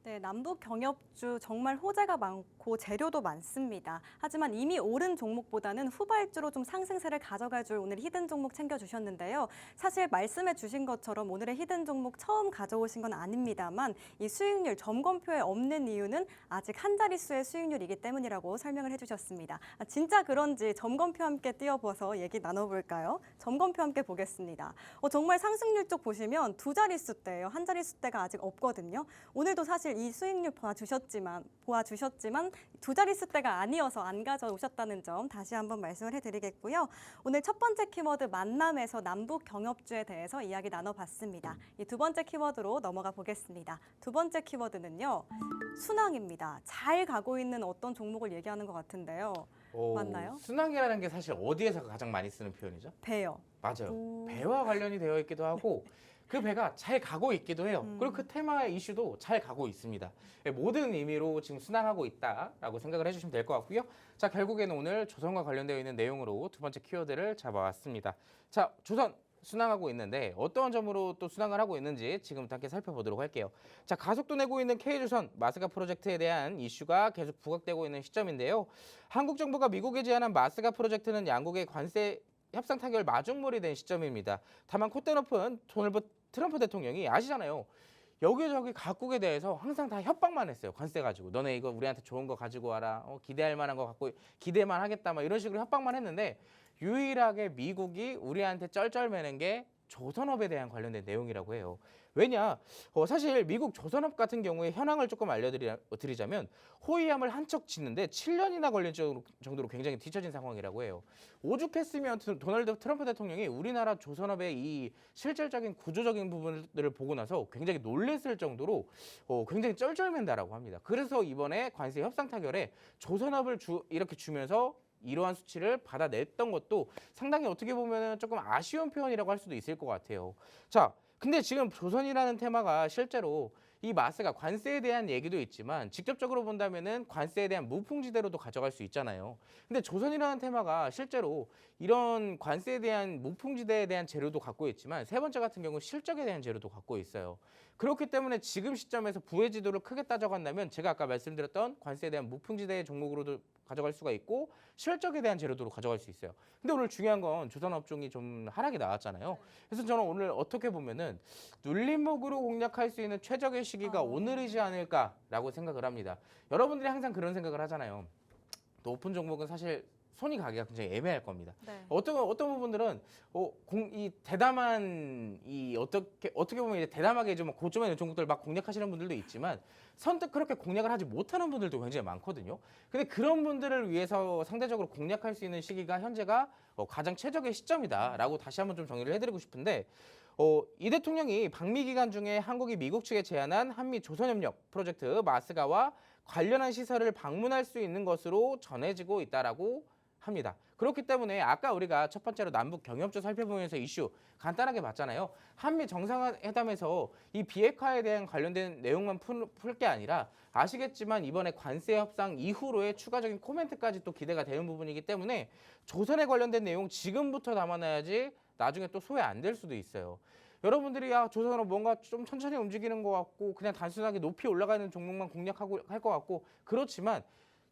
네, 남북 경협주 정말 호재가 많고 많고 재료도 많습니다. 하지만 이미 오른 종목보다는 후발주로 좀 상승세를 가져가줄 오늘 히든 종목 챙겨주셨는데요. 사실 말씀해 주신 것처럼 오늘의 히든 종목 처음 가져오신 건 아닙니다만 이 수익률 점검표에 없는 이유는 아직 한 자릿수의 수익률이기 때문이라고 설명을 해주셨습니다. 진짜 그런지 점검표 함께 띄워보아서 얘기 나눠볼까요? 점검표 함께 보겠습니다. 정말 상승률 쪽 보시면 두 자릿수대예요. 한 자릿수대가 아직 없거든요. 오늘도 사실 이 수익률 보아주셨지만 두 자릿수대가 아니어서 안 가져오셨다는 점 다시 한번 말씀을 해드리겠고요. 오늘 첫 번째 키워드 만남에서 남북 경협주에 대해서 이야기 나눠봤습니다. 이 두 번째 키워드로 넘어가 보겠습니다. 두 번째 키워드는요. 순항입니다. 잘 가고 있는 어떤 종목을 얘기하는 것 같은데요. 맞나요?
순항이라는 게 사실 어디에서 가장 많이 쓰는 표현이죠?
배요.
맞아요. 배와 관련이 되어 있기도 하고 그 배가 잘 가고 있기도 해요. 그리고 그 테마의 이슈도 잘 가고 있습니다. 모든 의미로 지금 순항하고 있다라고 생각을 해주시면 될 것 같고요. 자, 결국에는 오늘 조선과 관련되어 있는 내용으로 두 번째 키워드를 잡아왔습니다. 자, 조선 순항하고 있는데 어떤 점으로 또 순항을 하고 있는지 지금부터 함께 살펴보도록 할게요. 자, 가속도 내고 있는 K조선 마스가 프로젝트에 대한 이슈가 계속 부각되고 있는 시점인데요. 한국 정부가 미국에 제안한 마스가 프로젝트는 양국의 관세 협상 타결 마중물이 된 시점입니다. 다만 콧대 높은 도널드 트럼프 대통령이 아시잖아요. 여기저기 각국에 대해서 항상 다 협박만 했어요. 관세 가지고. 너네 이거 우리한테 좋은 거 가지고 와라. 기대할 만한 거 갖고 기대만 하겠다. 막 이런 식으로 협박만 했는데 유일하게 미국이 우리한테 쩔쩔매는 게 조선업에 대한 관련된 내용이라고 해요. 왜냐? 사실 미국 조선업 같은 경우에 현황을 조금 알려드리자면 호위함을 한 척 짓는데 7년이나 걸릴 정도로 굉장히 뒤처진 상황이라고 해요. 오죽했으면 도널드 트럼프 대통령이 우리나라 조선업의 이 실질적인 구조적인 부분들을 보고 나서 굉장히 놀랬을 정도로 굉장히 쩔쩔맨다라고 합니다. 그래서 이번에 관세 협상 타결에 조선업을 이렇게 주면서 이러한 수치를 받아냈던 것도 상당히 어떻게 보면 조금 아쉬운 표현이라고 할 수도 있을 것 같아요. 자, 근데 지금 조선이라는 테마가 실제로 이 마스가 관세에 대한 얘기도 있지만 직접적으로 본다면은 관세에 대한 무풍지대로도 가져갈 수 있잖아요. 근데 조선이라는 테마가 실제로 이런 관세에 대한 무풍지대에 대한 재료도 갖고 있지만 세 번째 같은 경우 실적에 대한 재료도 갖고 있어요. 그렇기 때문에 지금 시점에서 부의 지도를 크게 따져간다면 제가 아까 말씀드렸던 관세에 대한 무풍지대의 종목으로도 가져갈 수가 있고 실적에 대한 재료도로 가져갈 수 있어요. 근데 오늘 중요한 건 조선업종이 좀 하락이 나왔잖아요. 그래서 저는 오늘 어떻게 보면은 눌림목으로 공략할 수 있는 최적의 시기가 오늘이지 않을까라고 생각을 합니다. 여러분들이 항상 그런 생각을 하잖아요. 높은 종목은 사실 손이 가기가 굉장히 애매할 겁니다.
네.
어떤 부분들은 이 대담한 이 어떻게 보면 이제 대담하게 좀 고점에 있는 종목들 막 공략하시는 분들도 있지만 선뜻 그렇게 공략을 하지 못하는 분들도 굉장히 많거든요. 근데 그런 분들을 위해서 상대적으로 공략할 수 있는 시기가 현재가 가장 최적의 시점이다라고 다시 한번 좀 정리를 해드리고 싶은데 이 대통령이 방미 기간 중에 한국이 미국 측에 제안한 한미 조선협력 프로젝트 마스가와 관련한 시설을 방문할 수 있는 것으로 전해지고 있다라고 합니다. 그렇기 때문에 아까 우리가 첫 번째로 남북 경협조 살펴보면서 이슈 간단하게 봤잖아요. 한미 정상회담에서 이 비핵화에 대한 관련된 내용만 풀 게 아니라 아시겠지만 이번에 관세 협상 이후로의 추가적인 코멘트까지 또 기대가 되는 부분이기 때문에 조선에 관련된 내용 지금부터 담아놔야지 나중에 또 소외 안 될 수도 있어요. 여러분들이 조선업 뭔가 좀 천천히 움직이는 것 같고 그냥 단순하게 높이 올라가는 종목만 공략하고 할 것 같고 그렇지만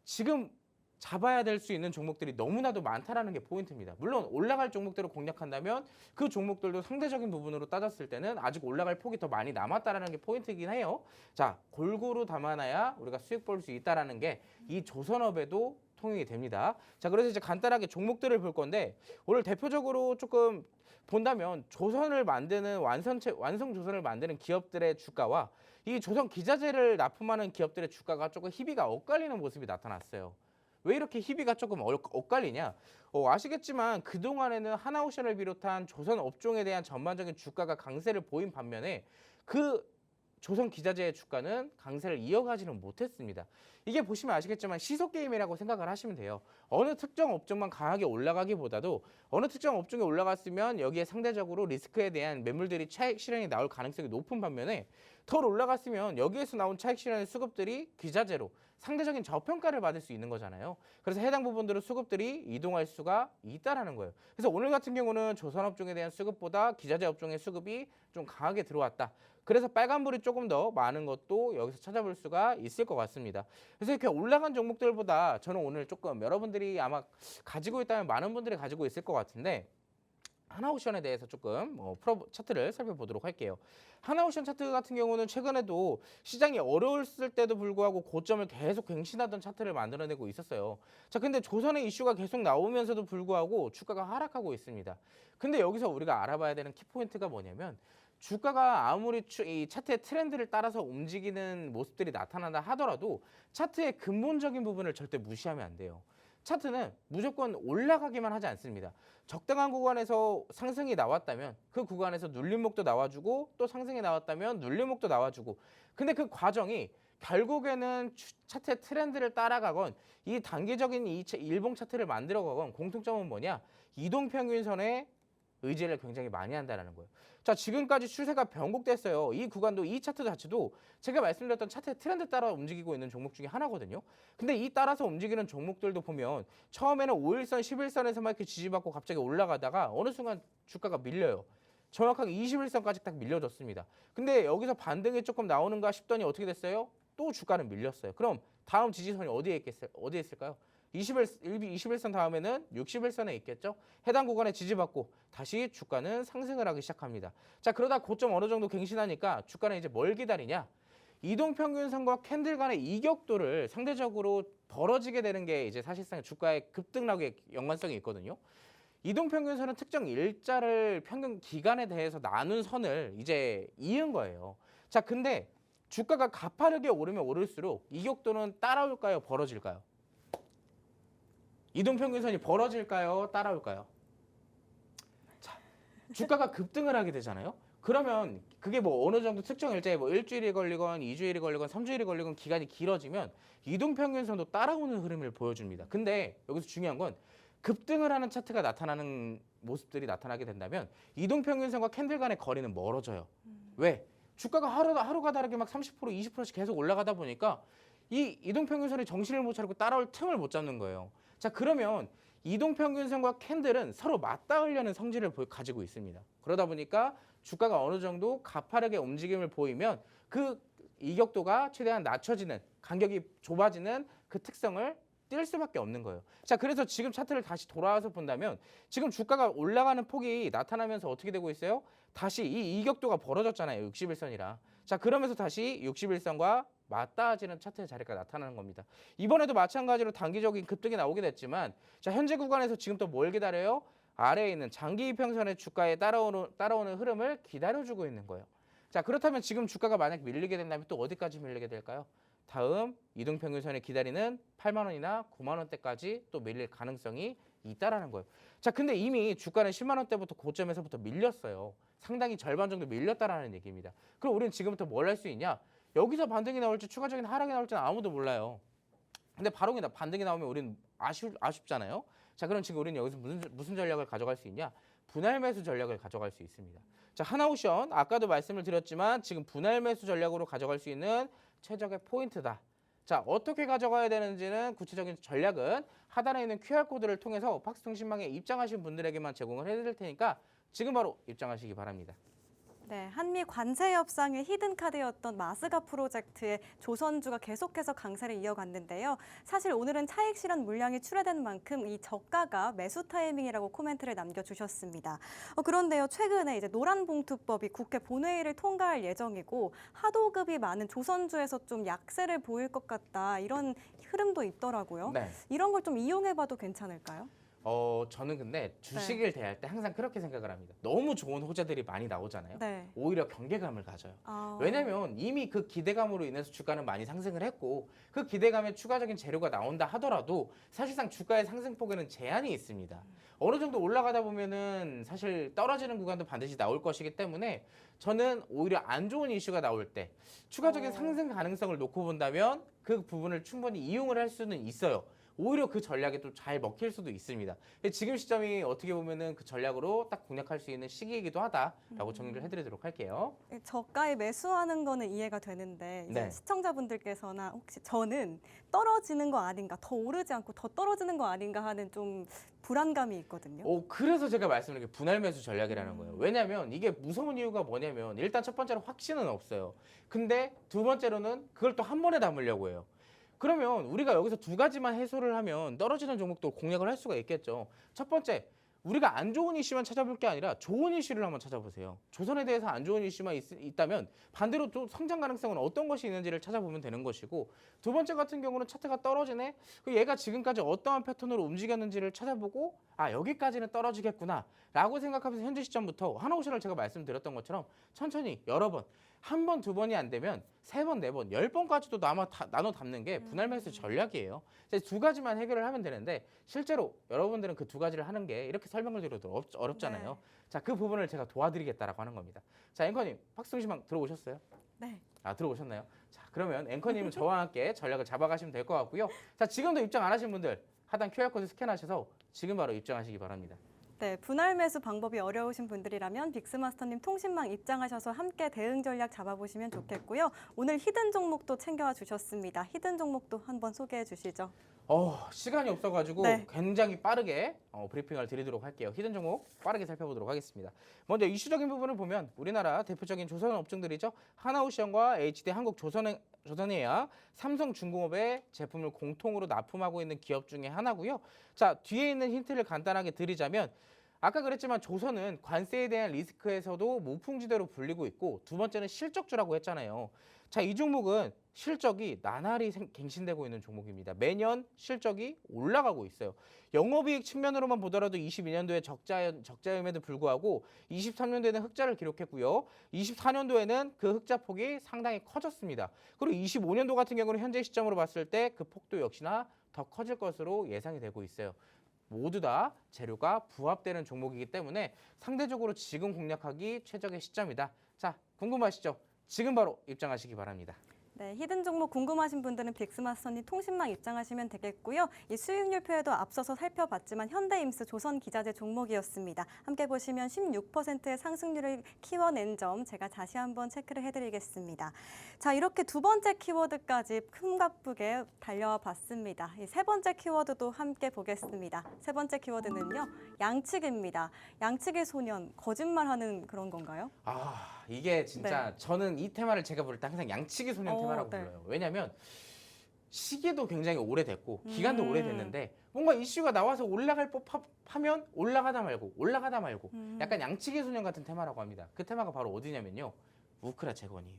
지금 잡아야 될 수 있는 종목들이 너무나도 많다라는 게 포인트입니다. 물론 올라갈 종목들을 공략한다면 그 종목들도 상대적인 부분으로 따졌을 때는 아직 올라갈 폭이 더 많이 남았다라는 게 포인트이긴 해요. 자, 골고루 담아놔야 우리가 수익 볼 수 있다라는 게 이 조선업에도 통용이 됩니다. 자, 그래서 이제 간단하게 종목들을 볼 건데 오늘 대표적으로 조금 본다면 조선을 만드는 완성 조선을 만드는 기업들의 주가와 이 조선 기자재를 납품하는 기업들의 주가가 조금 희비가 엇갈리는 모습이 나타났어요. 왜 이렇게 희비가 조금 엇갈리냐? 아시겠지만 그동안에는 하나오션을 비롯한 조선 업종에 대한 전반적인 주가가 강세를 보인 반면에 그 조선 기자재의 주가는 강세를 이어가지는 못했습니다. 이게 보시면 아시겠지만 시소게임이라고 생각을 하시면 돼요. 어느 특정 업종만 강하게 올라가기보다도 어느 특정 업종이 올라갔으면 여기에 상대적으로 리스크에 대한 매물들이 차익 실현이 나올 가능성이 높은 반면에 덜 올라갔으면 여기에서 나온 차익 실현의 수급들이 기자재로 상대적인 저평가를 받을 수 있는 거잖아요. 그래서 해당 부분들은 수급들이 이동할 수가 있다라는 거예요. 그래서 오늘 같은 경우는 조선업종에 대한 수급보다 기자재 업종의 수급이 좀 강하게 들어왔다. 그래서 빨간불이 조금 더 많은 것도 여기서 찾아볼 수가 있을 것 같습니다. 그래서 이렇게 올라간 종목들보다 저는 오늘 조금 여러분들이 아마 가지고 있다면 많은 분들이 가지고 있을 것 같은데 하나오션에 대해서 조금 차트를 살펴보도록 할게요. 하나오션 차트 같은 경우는 최근에도 시장이 어려웠을 때도 불구하고 고점을 계속 갱신하던 차트를 만들어내고 있었어요. 자, 근데 조선의 이슈가 계속 나오면서도 불구하고 주가가 하락하고 있습니다. 근데 여기서 우리가 알아봐야 되는 키포인트가 뭐냐면 주가가 아무리 이 차트의 트렌드를 따라서 움직이는 모습들이 나타난다 하더라도 차트의 근본적인 부분을 절대 무시하면 안 돼요. 차트는 무조건 올라가기만 하지 않습니다. 적당한 구간에서 상승이 나왔다면 그 구간에서 눌림목도 나와주고 또 상승이 나왔다면 눌림목도 나와주고 근데 그 과정이 결국에는 차트의 트렌드를 따라가건 이 단기적인 이 일봉 차트를 만들어가건 공통점은 뭐냐? 이동평균선에 의지를 굉장히 많이 한다는 거예요. 자, 지금까지 추세가 변곡됐어요. 이 구간도 이 차트 자체도 제가 말씀드렸던 차트의 트렌드 따라 움직이고 있는 종목 중에 하나거든요. 근데 이 따라서 움직이는 종목들도 보면 처음에는 5일선, 11선에서만 이렇게 지지받고 갑자기 올라가다가 어느 순간 주가가 밀려요. 정확하게 21선까지 딱 밀려졌습니다. 근데 여기서 반등이 조금 나오는가 싶더니 어떻게 됐어요? 또 주가는 밀렸어요. 그럼 다음 지지선이 어디에 있을까요? 21선 다음에는 61선에 있겠죠. 해당 구간에 지지받고 다시 주가는 상승을 하기 시작합니다. 자, 그러다 고점 어느 정도 갱신하니까 주가는 이제 뭘 기다리냐? 이동평균선과 캔들 간의 이격도를 상대적으로 벌어지게 되는 게 이제 사실상 주가의 급등락의 연관성이 있거든요. 이동평균선은 특정 일자를 평균 기간에 대해서 나눈 선을 이제 이은 거예요. 자, 근데 주가가 가파르게 오르면 오를수록 이격도는 따라올까요? 벌어질까요? 이동평균선이 벌어질까요? 따라올까요? 자, 주가가 급등을 하게 되잖아요. 그러면 그게 뭐 어느 정도 특정 일자에 뭐 일주일이 걸리건 2주일이 걸리건 3주일이 걸리건 기간이 길어지면 이동평균선도 따라오는 흐름을 보여줍니다. 근데 여기서 중요한 건 급등을 하는 차트가 나타나는 모습들이 나타나게 된다면 이동평균선과 캔들 간의 거리는 멀어져요. 왜? 주가가 하루가 다르게 막 30%, 20%씩 계속 올라가다 보니까 이 이동평균선이 정신을 못 차리고 따라올 틈을 못 잡는 거예요. 자, 그러면 이동평균선과 캔들은 서로 맞닿으려는 성질을 가지고 있습니다. 그러다 보니까 주가가 어느 정도 가파르게 움직임을 보이면 그 이격도가 최대한 낮춰지는, 간격이 좁아지는 그 특성을 띌 수밖에 없는 거예요. 자, 그래서 지금 차트를 다시 돌아와서 본다면 지금 주가가 올라가는 폭이 나타나면서 어떻게 되고 있어요? 다시 이 이격도가 벌어졌잖아요. 61선이라. 자, 그러면서 다시 61선과 맞닿아지는 차트의 자리가 나타나는 겁니다. 이번에도 마찬가지로 단기적인 급등이 나오게 됐지만 자, 현재 구간에서 지금 또 뭘 기다려요? 아래에 있는 장기 이평선의 주가에 따라오는 흐름을 기다려주고 있는 거예요. 자, 그렇다면 지금 주가가 만약 밀리게 된다면 또 어디까지 밀리게 될까요? 다음 이동평균선에 기다리는 8만 원이나 9만 원대까지 또 밀릴 가능성이 있다라는 거예요. 자, 근데 이미 주가는 10만 원대부터 고점에서부터 밀렸어요. 상당히 절반 정도 밀렸다라는 얘기입니다. 그럼 우리는 지금부터 뭘 할 수 있냐? 여기서 반등이 나올지 추가적인 하락이 나올지는 아무도 몰라요. 근데 바로 반등이 나오면 우리는 아쉽잖아요. 자, 그럼 지금 우리는 여기서 무슨 전략을 가져갈 수 있냐? 분할 매수 전략을 가져갈 수 있습니다. 자, 하나오션 아까도 말씀을 드렸지만 지금 분할 매수 전략으로 가져갈 수 있는 최적의 포인트다. 자, 어떻게 가져가야 되는지는 구체적인 전략은 하단에 있는 QR코드를 통해서 박스통신망에 입장하신 분들에게만 제공을 해드릴 테니까 지금 바로 입장하시기 바랍니다.
네, 한미 관세 협상의 히든 카드였던 마스가 프로젝트의 조선주가 계속해서 강세를 이어갔는데요. 사실 오늘은 차익 실현 물량이 출하된 만큼 이 저가가 매수 타이밍이라고 코멘트를 남겨주셨습니다. 그런데요, 최근에 이제 노란봉투법이 국회 본회의를 통과할 예정이고 하도급이 많은 조선주에서 좀 약세를 보일 것 같다 이런 흐름도 있더라고요.
네.
이런 걸 좀 이용해봐도 괜찮을까요?
저는 근데 주식을 대할 때 항상 그렇게 생각을 합니다. 너무 좋은 호재들이 많이 나오잖아요.
네.
오히려 경계감을 가져요. 왜냐면 이미 그 기대감으로 인해서 주가는 많이 상승을 했고 그 기대감에 추가적인 재료가 나온다 하더라도 사실상 주가의 상승폭에는 제한이 있습니다. 어느 정도 올라가다 보면은 사실 떨어지는 구간도 반드시 나올 것이기 때문에 저는 오히려 안 좋은 이슈가 나올 때 추가적인 상승 가능성을 놓고 본다면 그 부분을 충분히 이용을 할 수는 있어요. 오히려 그 전략에 또 잘 먹힐 수도 있습니다. 지금 시점이 어떻게 보면은 그 전략으로 딱 공략할 수 있는 시기이기도 하다라고 정리를 해드리도록 할게요.
저가에 매수하는 거는 이해가 되는데 이제
네.
시청자분들께서나 혹시 저는 떨어지는 거 아닌가, 더 오르지 않고 더 떨어지는 거 아닌가 하는 좀 불안감이 있거든요.
그래서 제가 말씀드린 게 분할 매수 전략이라는 거예요. 왜냐하면 이게 무서운 이유가 뭐냐면 일단 첫 번째로 확신은 없어요. 근데 두 번째로는 그걸 또 한 번에 담으려고 해요. 그러면 우리가 여기서 두 가지만 해소를 하면 떨어지는 종목도 공략을 할 수가 있겠죠. 첫 번째, 우리가 안 좋은 이슈만 찾아볼 게 아니라 좋은 이슈를 한번 찾아보세요. 조선에 대해서 안 좋은 이슈만 있다면 반대로 또 성장 가능성은 어떤 것이 있는지를 찾아보면 되는 것이고, 두 번째 같은 경우는 차트가 떨어지네. 얘가 지금까지 어떠한 패턴으로 움직였는지를 찾아보고 여기까지는 떨어지겠구나 라고 생각하면서 현재 시점부터 하나오션을 제가 말씀드렸던 것처럼 천천히 여러 번, 한 번, 두 번이 안 되면 세 번, 네 번, 10번까지도 나눠 담는 게 분할 매수 전략이에요. 두 가지만 해결을 하면 되는데 실제로 여러분들은 그 두 가지를 하는 게 이렇게 설명을 드려도 어렵잖아요.
네.
자, 그 부분을 제가 도와드리겠다라고 하는 겁니다. 자, 앵커님, 박승시방 들어오셨어요?
네.
들어오셨나요? 자, 그러면 앵커님은 저와 함께 전략을 잡아가시면 될 것 같고요. 자, 지금도 입장 안 하신 분들 하단 QR코드 스캔하셔서 지금 바로 입장하시기 바랍니다.
네, 분할 매수 방법이 어려우신 분들이라면 빅스마스터님 통신망 입장하셔서 함께 대응 전략 잡아보시면 좋겠고요. 오늘 히든 종목도 챙겨와 주셨습니다. 히든 종목도 한번 소개해 주시죠.
시간이 없어가지고
네.
굉장히 빠르게 브리핑을 드리도록 할게요. 히든 종목 빠르게 살펴보도록 하겠습니다. 먼저 이슈적인 부분을 보면 우리나라 대표적인 조선 업종들이죠. 하나오션과 HD 한국조선해양, 삼성중공업의 제품을 공통으로 납품하고 있는 기업 중에 하나고요. 자, 뒤에 있는 힌트를 간단하게 드리자면 아까 그랬지만 조선은 관세에 대한 리스크에서도 무풍지대로 불리고 있고, 두 번째는 실적주라고 했잖아요. 자, 이 종목은 실적이 나날이 갱신되고 있는 종목입니다. 매년 실적이 올라가고 있어요. 영업이익 측면으로만 보더라도 22년도에 적자임에도 불구하고 23년도에는 흑자를 기록했고요. 24년도에는 그 흑자 폭이 상당히 커졌습니다. 그리고 25년도 같은 경우는 현재 시점으로 봤을 때 그 폭도 역시나 더 커질 것으로 예상이 되고 있어요. 모두 다 재료가 부합되는 종목이기 때문에 상대적으로 지금 공략하기 최적의 시점이다. 자, 궁금하시죠? 지금 바로 입장하시기 바랍니다.
네, 히든 종목 궁금하신 분들은 빅스마스터님 통신망 입장하시면 되겠고요. 이 수익률표에도 앞서서 살펴봤지만 현대임스 조선기자재 종목이었습니다. 함께 보시면 16%의 상승률을 키워낸 점 제가 다시 한번 체크를 해드리겠습니다. 자, 이렇게 두 번째 키워드까지 흠가쁘게 달려와 봤습니다. 이 세 번째 키워드도 함께 보겠습니다. 세 번째 키워드는요, 양측입니다. 양측의 소년, 거짓말하는 그런 건가요?
이게 진짜 저는 이 테마를 제가 부를 때 항상 양치기 소년 테마라고 불러요. 왜냐하면 시기도 굉장히 오래됐고 기간도 오래됐는데 뭔가 이슈가 나와서 올라갈 법하면 올라가다 말고 약간 양치기 소년 같은 테마라고 합니다. 그 테마가 바로 어디냐면요, 우크라 재건이에요.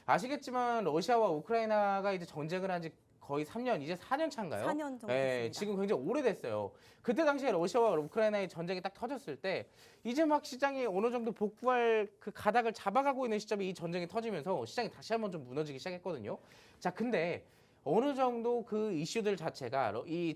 아시겠지만 러시아와 우크라이나가 이제 전쟁을 한 지 거의 3년, 이제 4년 차인가요?
4년 정도
네,
됐습니다.
지금 굉장히 오래됐어요. 그때 당시에 러시아와 우크라이나의 전쟁이 딱 터졌을 때 이제 막 시장이 어느 정도 복구할 그 가닥을 잡아가고 있는 시점에 이 전쟁이 터지면서 시장이 다시 한번 좀 무너지기 시작했거든요. 자, 근데 어느 정도 그 이슈들 자체가 이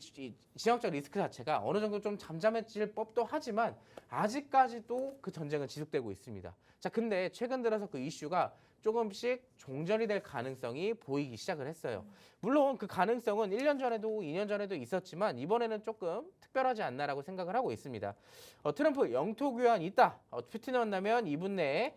지역적 리스크 자체가 어느 정도 좀 잠잠해질 법도 하지만 아직까지도 그 전쟁은 지속되고 있습니다. 자, 근데 최근 들어서 그 이슈가 조금씩 종전이 될 가능성이 보이기 시작을 했어요. 물론 그 가능성은 1년 전에도 2년 전에도 있었지만 이번에는 조금 특별하지 않나라고 생각을 하고 있습니다. 트럼프 영토 교환 있다. 푸틴을 만나면 2분 내에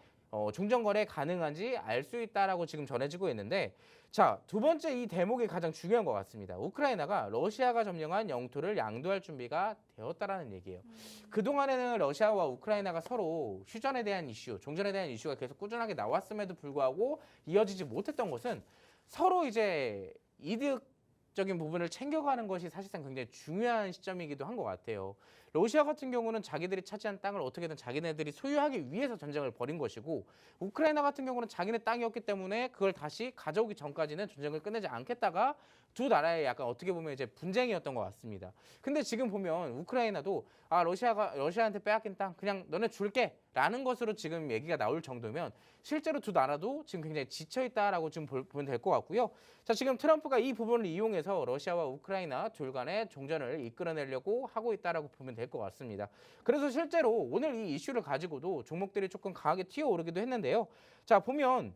종전거래 가능한지 알 수 있다라고 지금 전해지고 있는데, 자, 두 번째 이 대목이 가장 중요한 것 같습니다. 우크라이나가 러시아가 점령한 영토를 양도할 준비가 되었다라는 얘기예요. 그동안에는 러시아와 우크라이나가 서로 휴전에 대한 이슈, 종전에 대한 이슈가 계속 꾸준하게 나왔음에도 불구하고 이어지지 못했던 것은 서로 이제 이득적인 부분을 챙겨가는 것이 사실상 굉장히 중요한 시점이기도 한 것 같아요. 러시아 같은 경우는 자기들이 차지한 땅을 어떻게든 자기네들이 소유하기 위해서 전쟁을 벌인 것이고, 우크라이나 같은 경우는 자기네 땅이었기 때문에 그걸 다시 가져오기 전까지는 전쟁을 끝내지 않겠다가 두 나라의 약간 어떻게 보면 이제 분쟁이었던 것 같습니다. 근데 지금 보면 우크라이나도 러시아한테 빼앗긴 땅 그냥 너네 줄게라는 것으로 지금 얘기가 나올 정도면 실제로 두 나라도 지금 굉장히 지쳐 있다라고 지금 보면 될 것 같고요. 자, 지금 트럼프가 이 부분을 이용해서 러시아와 우크라이나 둘 간의 종전을 이끌어내려고 하고 있다라고 보면 될 것 같습니다. 그래서 실제로 오늘 이 이슈를 가지고도 종목들이 조금 강하게 튀어오르기도 했는데요. 자, 보면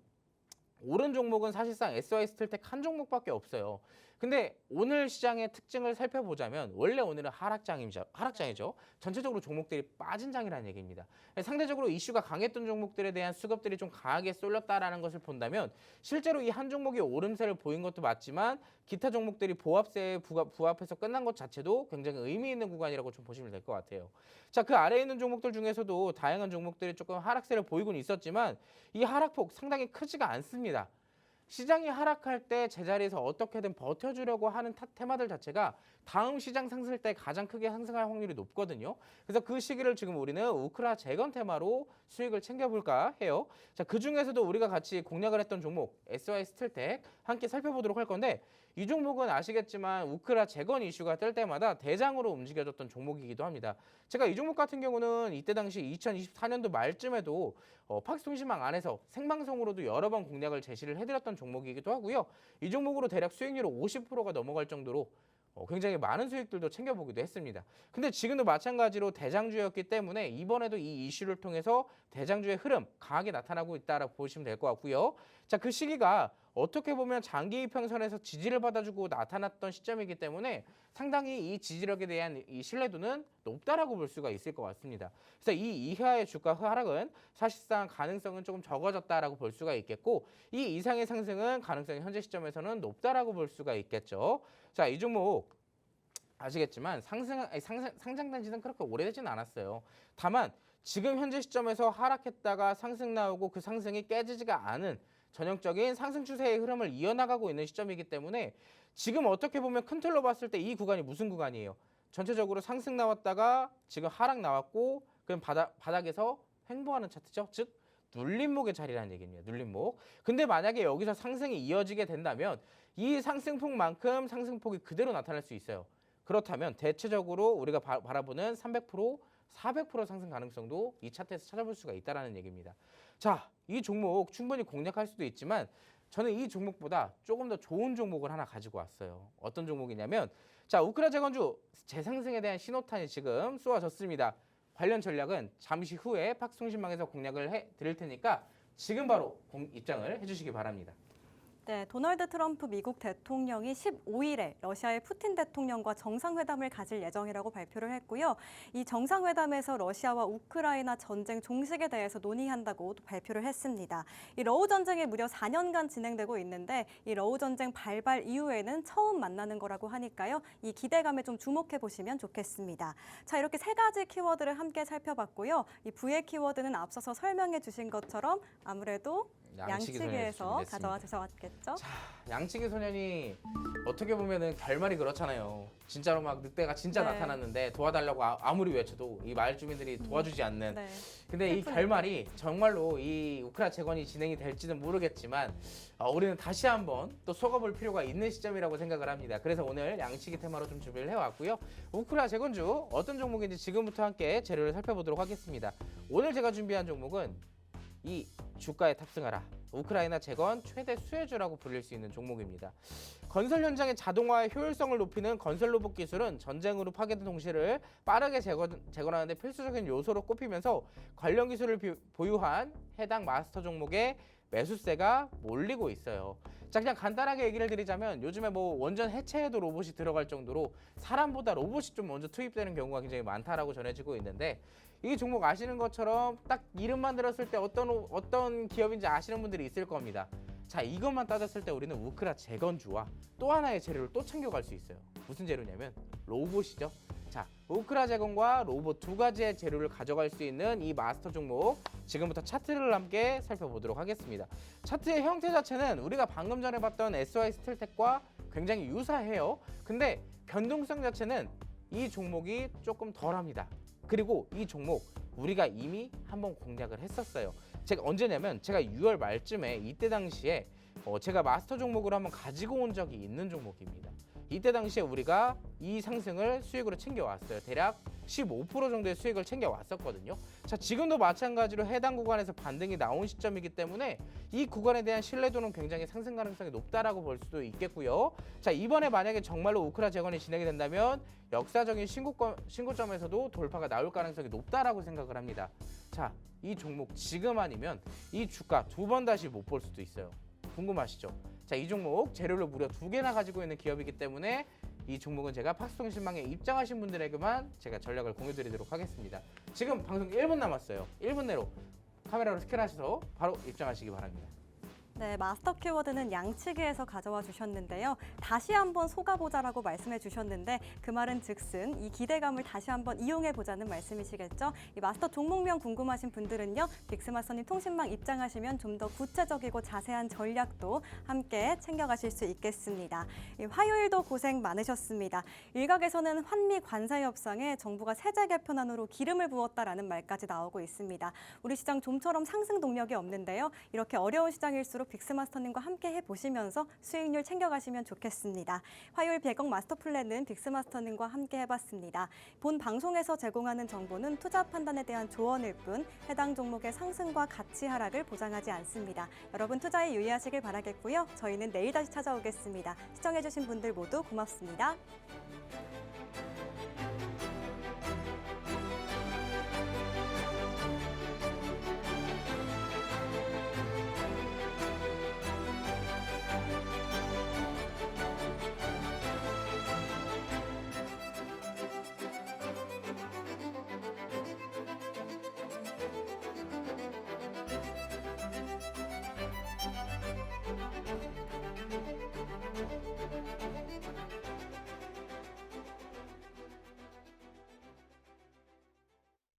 오른 종목은 사실상 SY 스틸텍 한 종목밖에 없어요. 근데 오늘 시장의 특징을 살펴보자면 원래 오늘은 하락장이죠. 전체적으로 종목들이 빠진 장이라는 얘기입니다. 상대적으로 이슈가 강했던 종목들에 대한 수급들이 좀 강하게 쏠렸다라는 것을 본다면 실제로 이 한 종목이 오름세를 보인 것도 맞지만 기타 종목들이 보합세에 부합해서 끝난 것 자체도 굉장히 의미 있는 구간이라고 좀 보시면 될 것 같아요. 자, 그 아래에 있는 종목들 중에서도 다양한 종목들이 조금 하락세를 보이곤 있었지만 이 하락폭 상당히 크지가 않습니다. 시장이 하락할 때 제자리에서 어떻게든 버텨주려고 하는 테마들 자체가 다음 시장 상승 때 가장 크게 상승할 확률이 높거든요. 그래서 그 시기를 지금 우리는 우크라 재건 테마로 수익을 챙겨볼까 해요. 자, 그 중에서도 우리가 같이 공략을 했던 종목 SY 스틸텍 함께 살펴보도록 할 건데 이 종목은 아시겠지만 우크라 재건 이슈가 뜰 때마다 대장으로 움직여줬던 종목이기도 합니다. 제가 이 종목 같은 경우는 이때 당시 2024년도 말쯤에도 팍스통신망 안에서 생방송으로도 여러 번 공략을 제시를 해드렸던 종목이기도 하고요. 이 종목으로 대략 수익률이 50%가 넘어갈 정도로 굉장히 많은 수익들도 챙겨보기도 했습니다. 근데 지금도 마찬가지로 대장주였기 때문에 이번에도 이 이슈를 통해서 대장주의 흐름 강하게 나타나고 있다라고 보시면 될 것 같고요. 자, 그 시기가 어떻게 보면 장기 이평선에서 지지를 받아주고 나타났던 시점이기 때문에 상당히 이 지지력에 대한 이 신뢰도는 높다라고 볼 수가 있을 것 같습니다. 그래서 이 이하의 주가 하락은 사실상 가능성은 조금 적어졌다라고 볼 수가 있겠고 이 이상의 상승은 가능성이 현재 시점에서는 높다라고 볼 수가 있겠죠. 자, 이 종목 아시겠지만 상장된 지는 그렇게 오래되지는 않았어요. 다만 지금 현재 시점에서 하락했다가 상승 나오고 그 상승이 깨지지가 않은 전형적인 상승 추세의 흐름을 이어나가고 있는 시점이기 때문에 지금 어떻게 보면 큰 틀로 봤을 때 이 구간이 무슨 구간이에요? 전체적으로 상승 나왔다가 지금 하락 나왔고 그럼 바닥에서 횡보하는 차트죠. 즉 눌림목의 자리라는 얘기입니다. 눌림목. 근데 만약에 여기서 상승이 이어지게 된다면 이 상승폭만큼 상승폭이 그대로 나타날 수 있어요. 그렇다면 대체적으로 우리가 바라보는 300%, 400% 상승 가능성도 이 차트에서 찾아볼 수가 있다는 얘기입니다. 자, 이 종목 충분히 공략할 수도 있지만 저는 이 종목보다 조금 더 좋은 종목을 하나 가지고 왔어요. 어떤 종목이냐면 자, 우크라 재건주 재상승에 대한 신호탄이 지금 쏘아졌습니다. 관련 전략은 잠시 후에 팍스통신망에서 공략을 해드릴 테니까 지금 바로 입장을 해주시기 바랍니다.
네, 도널드 트럼프 미국 대통령이 15일에 러시아의 푸틴 대통령과 정상회담을 가질 예정이라고 발표를 했고요. 이 정상회담에서 러시아와 우크라이나 전쟁 종식에 대해서 논의한다고 발표를 했습니다. 이 러우 전쟁이 무려 4년간 진행되고 있는데 이 러우 전쟁 발발 이후에는 처음 만나는 거라고 하니까요. 이 기대감에 좀 주목해 보시면 좋겠습니다. 자, 이렇게 세 가지 키워드를 함께 살펴봤고요. 이 부의 키워드는 앞서서 설명해 주신 것처럼 아무래도 양치기에서 가져와 주셔야겠죠?
자, 양치기 소년이 어떻게 보면은 결말이 그렇잖아요. 진짜로 막 늑대가 진짜
네.
나타났는데 도와달라고 아무리 외쳐도 이 마을 주민들이 도와주지 않는.
네.
근데 이 결말이 정말로 이 우크라 재건이 진행이 될지는 모르겠지만 우리는 다시 한번 또 속아볼 필요가 있는 시점이라고 생각을 합니다. 그래서 오늘 양치기 테마로 좀 준비를 해왔고요. 우크라 재건주 어떤 종목인지 지금부터 함께 재료를 살펴보도록 하겠습니다. 오늘 제가 준비한 종목은 이 주가에 탑승하라. 우크라이나 재건 최대 수혜주라고 불릴 수 있는 종목입니다. 건설 현장의 자동화의 효율성을 높이는 건설 로봇 기술은 전쟁으로 파괴된 동시를 빠르게 재건하는 데 필수적인 요소로 꼽히면서 관련 기술을 보유한 해당 마스터 종목에 매수세가 몰리고 있어요. 자, 그냥 간단하게 얘기를 드리자면 요즘에 뭐 원전 해체에도 로봇이 들어갈 정도로 사람보다 로봇이 좀 먼저 투입되는 경우가 굉장히 많다라고 전해지고 있는데 이 종목 아시는 것처럼 딱 이름만 들었을 때 어떤 기업인지 아시는 분들이 있을 겁니다. 자, 이것만 따졌을 때 우리는 우크라 재건주와 또 하나의 재료를 또 챙겨갈 수 있어요. 무슨 재료냐면 로봇이죠. 자, 우크라 재건과 로봇 두 가지의 재료를 가져갈 수 있는 이 마스터 종목 지금부터 차트를 함께 살펴보도록 하겠습니다. 차트의 형태 자체는 우리가 방금 전에 봤던 SY 스틸텍과 굉장히 유사해요. 근데 변동성 자체는 이 종목이 조금 덜합니다. 그리고 이 종목 우리가 이미 한번 공략을 했었어요. 제가 언제냐면 제가 6월 말쯤에 이때 당시에 제가 마스터 종목으로 한번 가지고 온 적이 있는 종목입니다. 이때 당시에 우리가 이 상승을 수익으로 챙겨왔어요. 대략 15% 정도의 수익을 챙겨왔었거든요. 자, 지금도 마찬가지로 해당 구간에서 반등이 나온 시점이기 때문에 이 구간에 대한 신뢰도는 굉장히 상승 가능성이 높다라고 볼 수도 있겠고요. 자, 이번에 만약에 정말로 우크라 재건이 진행이 된다면 역사적인 신고점에서도 돌파가 나올 가능성이 높다라고 생각을 합니다. 자, 이 종목 지금 아니면 이 주가 두 번 다시 못 볼 수도 있어요. 궁금하시죠? 자, 이 종목 재료를 무려 2개나 가지고 있는 기업이기 때문에 이 종목은 제가 파스통신망에 입장하신 분들에게만 제가 전략을 공유드리도록 하겠습니다. 지금 방송 1분 남았어요. 1분 내로 카메라로 스캔하셔서 바로 입장하시기 바랍니다.
네, 마스터 키워드는 양치기에서 가져와 주셨는데요. 다시 한번 속아보자라고 말씀해 주셨는데 그 말은 즉슨 이 기대감을 다시 한번 이용해 보자는 말씀이시겠죠. 이 마스터 종목명 궁금하신 분들은요. 빅스마스터님 통신망 입장하시면 좀 더 구체적이고 자세한 전략도 함께 챙겨가실 수 있겠습니다. 이 화요일도 고생 많으셨습니다. 일각에서는 환미 관사의 협상에 정부가 세제 개편안으로 기름을 부었다라는 말까지 나오고 있습니다. 우리 시장 좀처럼 상승 동력이 없는데요. 이렇게 어려운 시장일수록 빅스마스터님과 함께 해보시면서 수익률 챙겨가시면 좋겠습니다. 화요일 배경 마스터 플랜은 빅스마스터님과 함께 해봤습니다. 본 방송에서 제공하는 정보는 투자 판단에 대한 조언일 뿐 해당 종목의 상승과 가치 하락을 보장하지 않습니다. 여러분 투자에 유의하시길 바라겠고요. 저희는 내일 다시 찾아오겠습니다. 시청해주신 분들 모두 고맙습니다.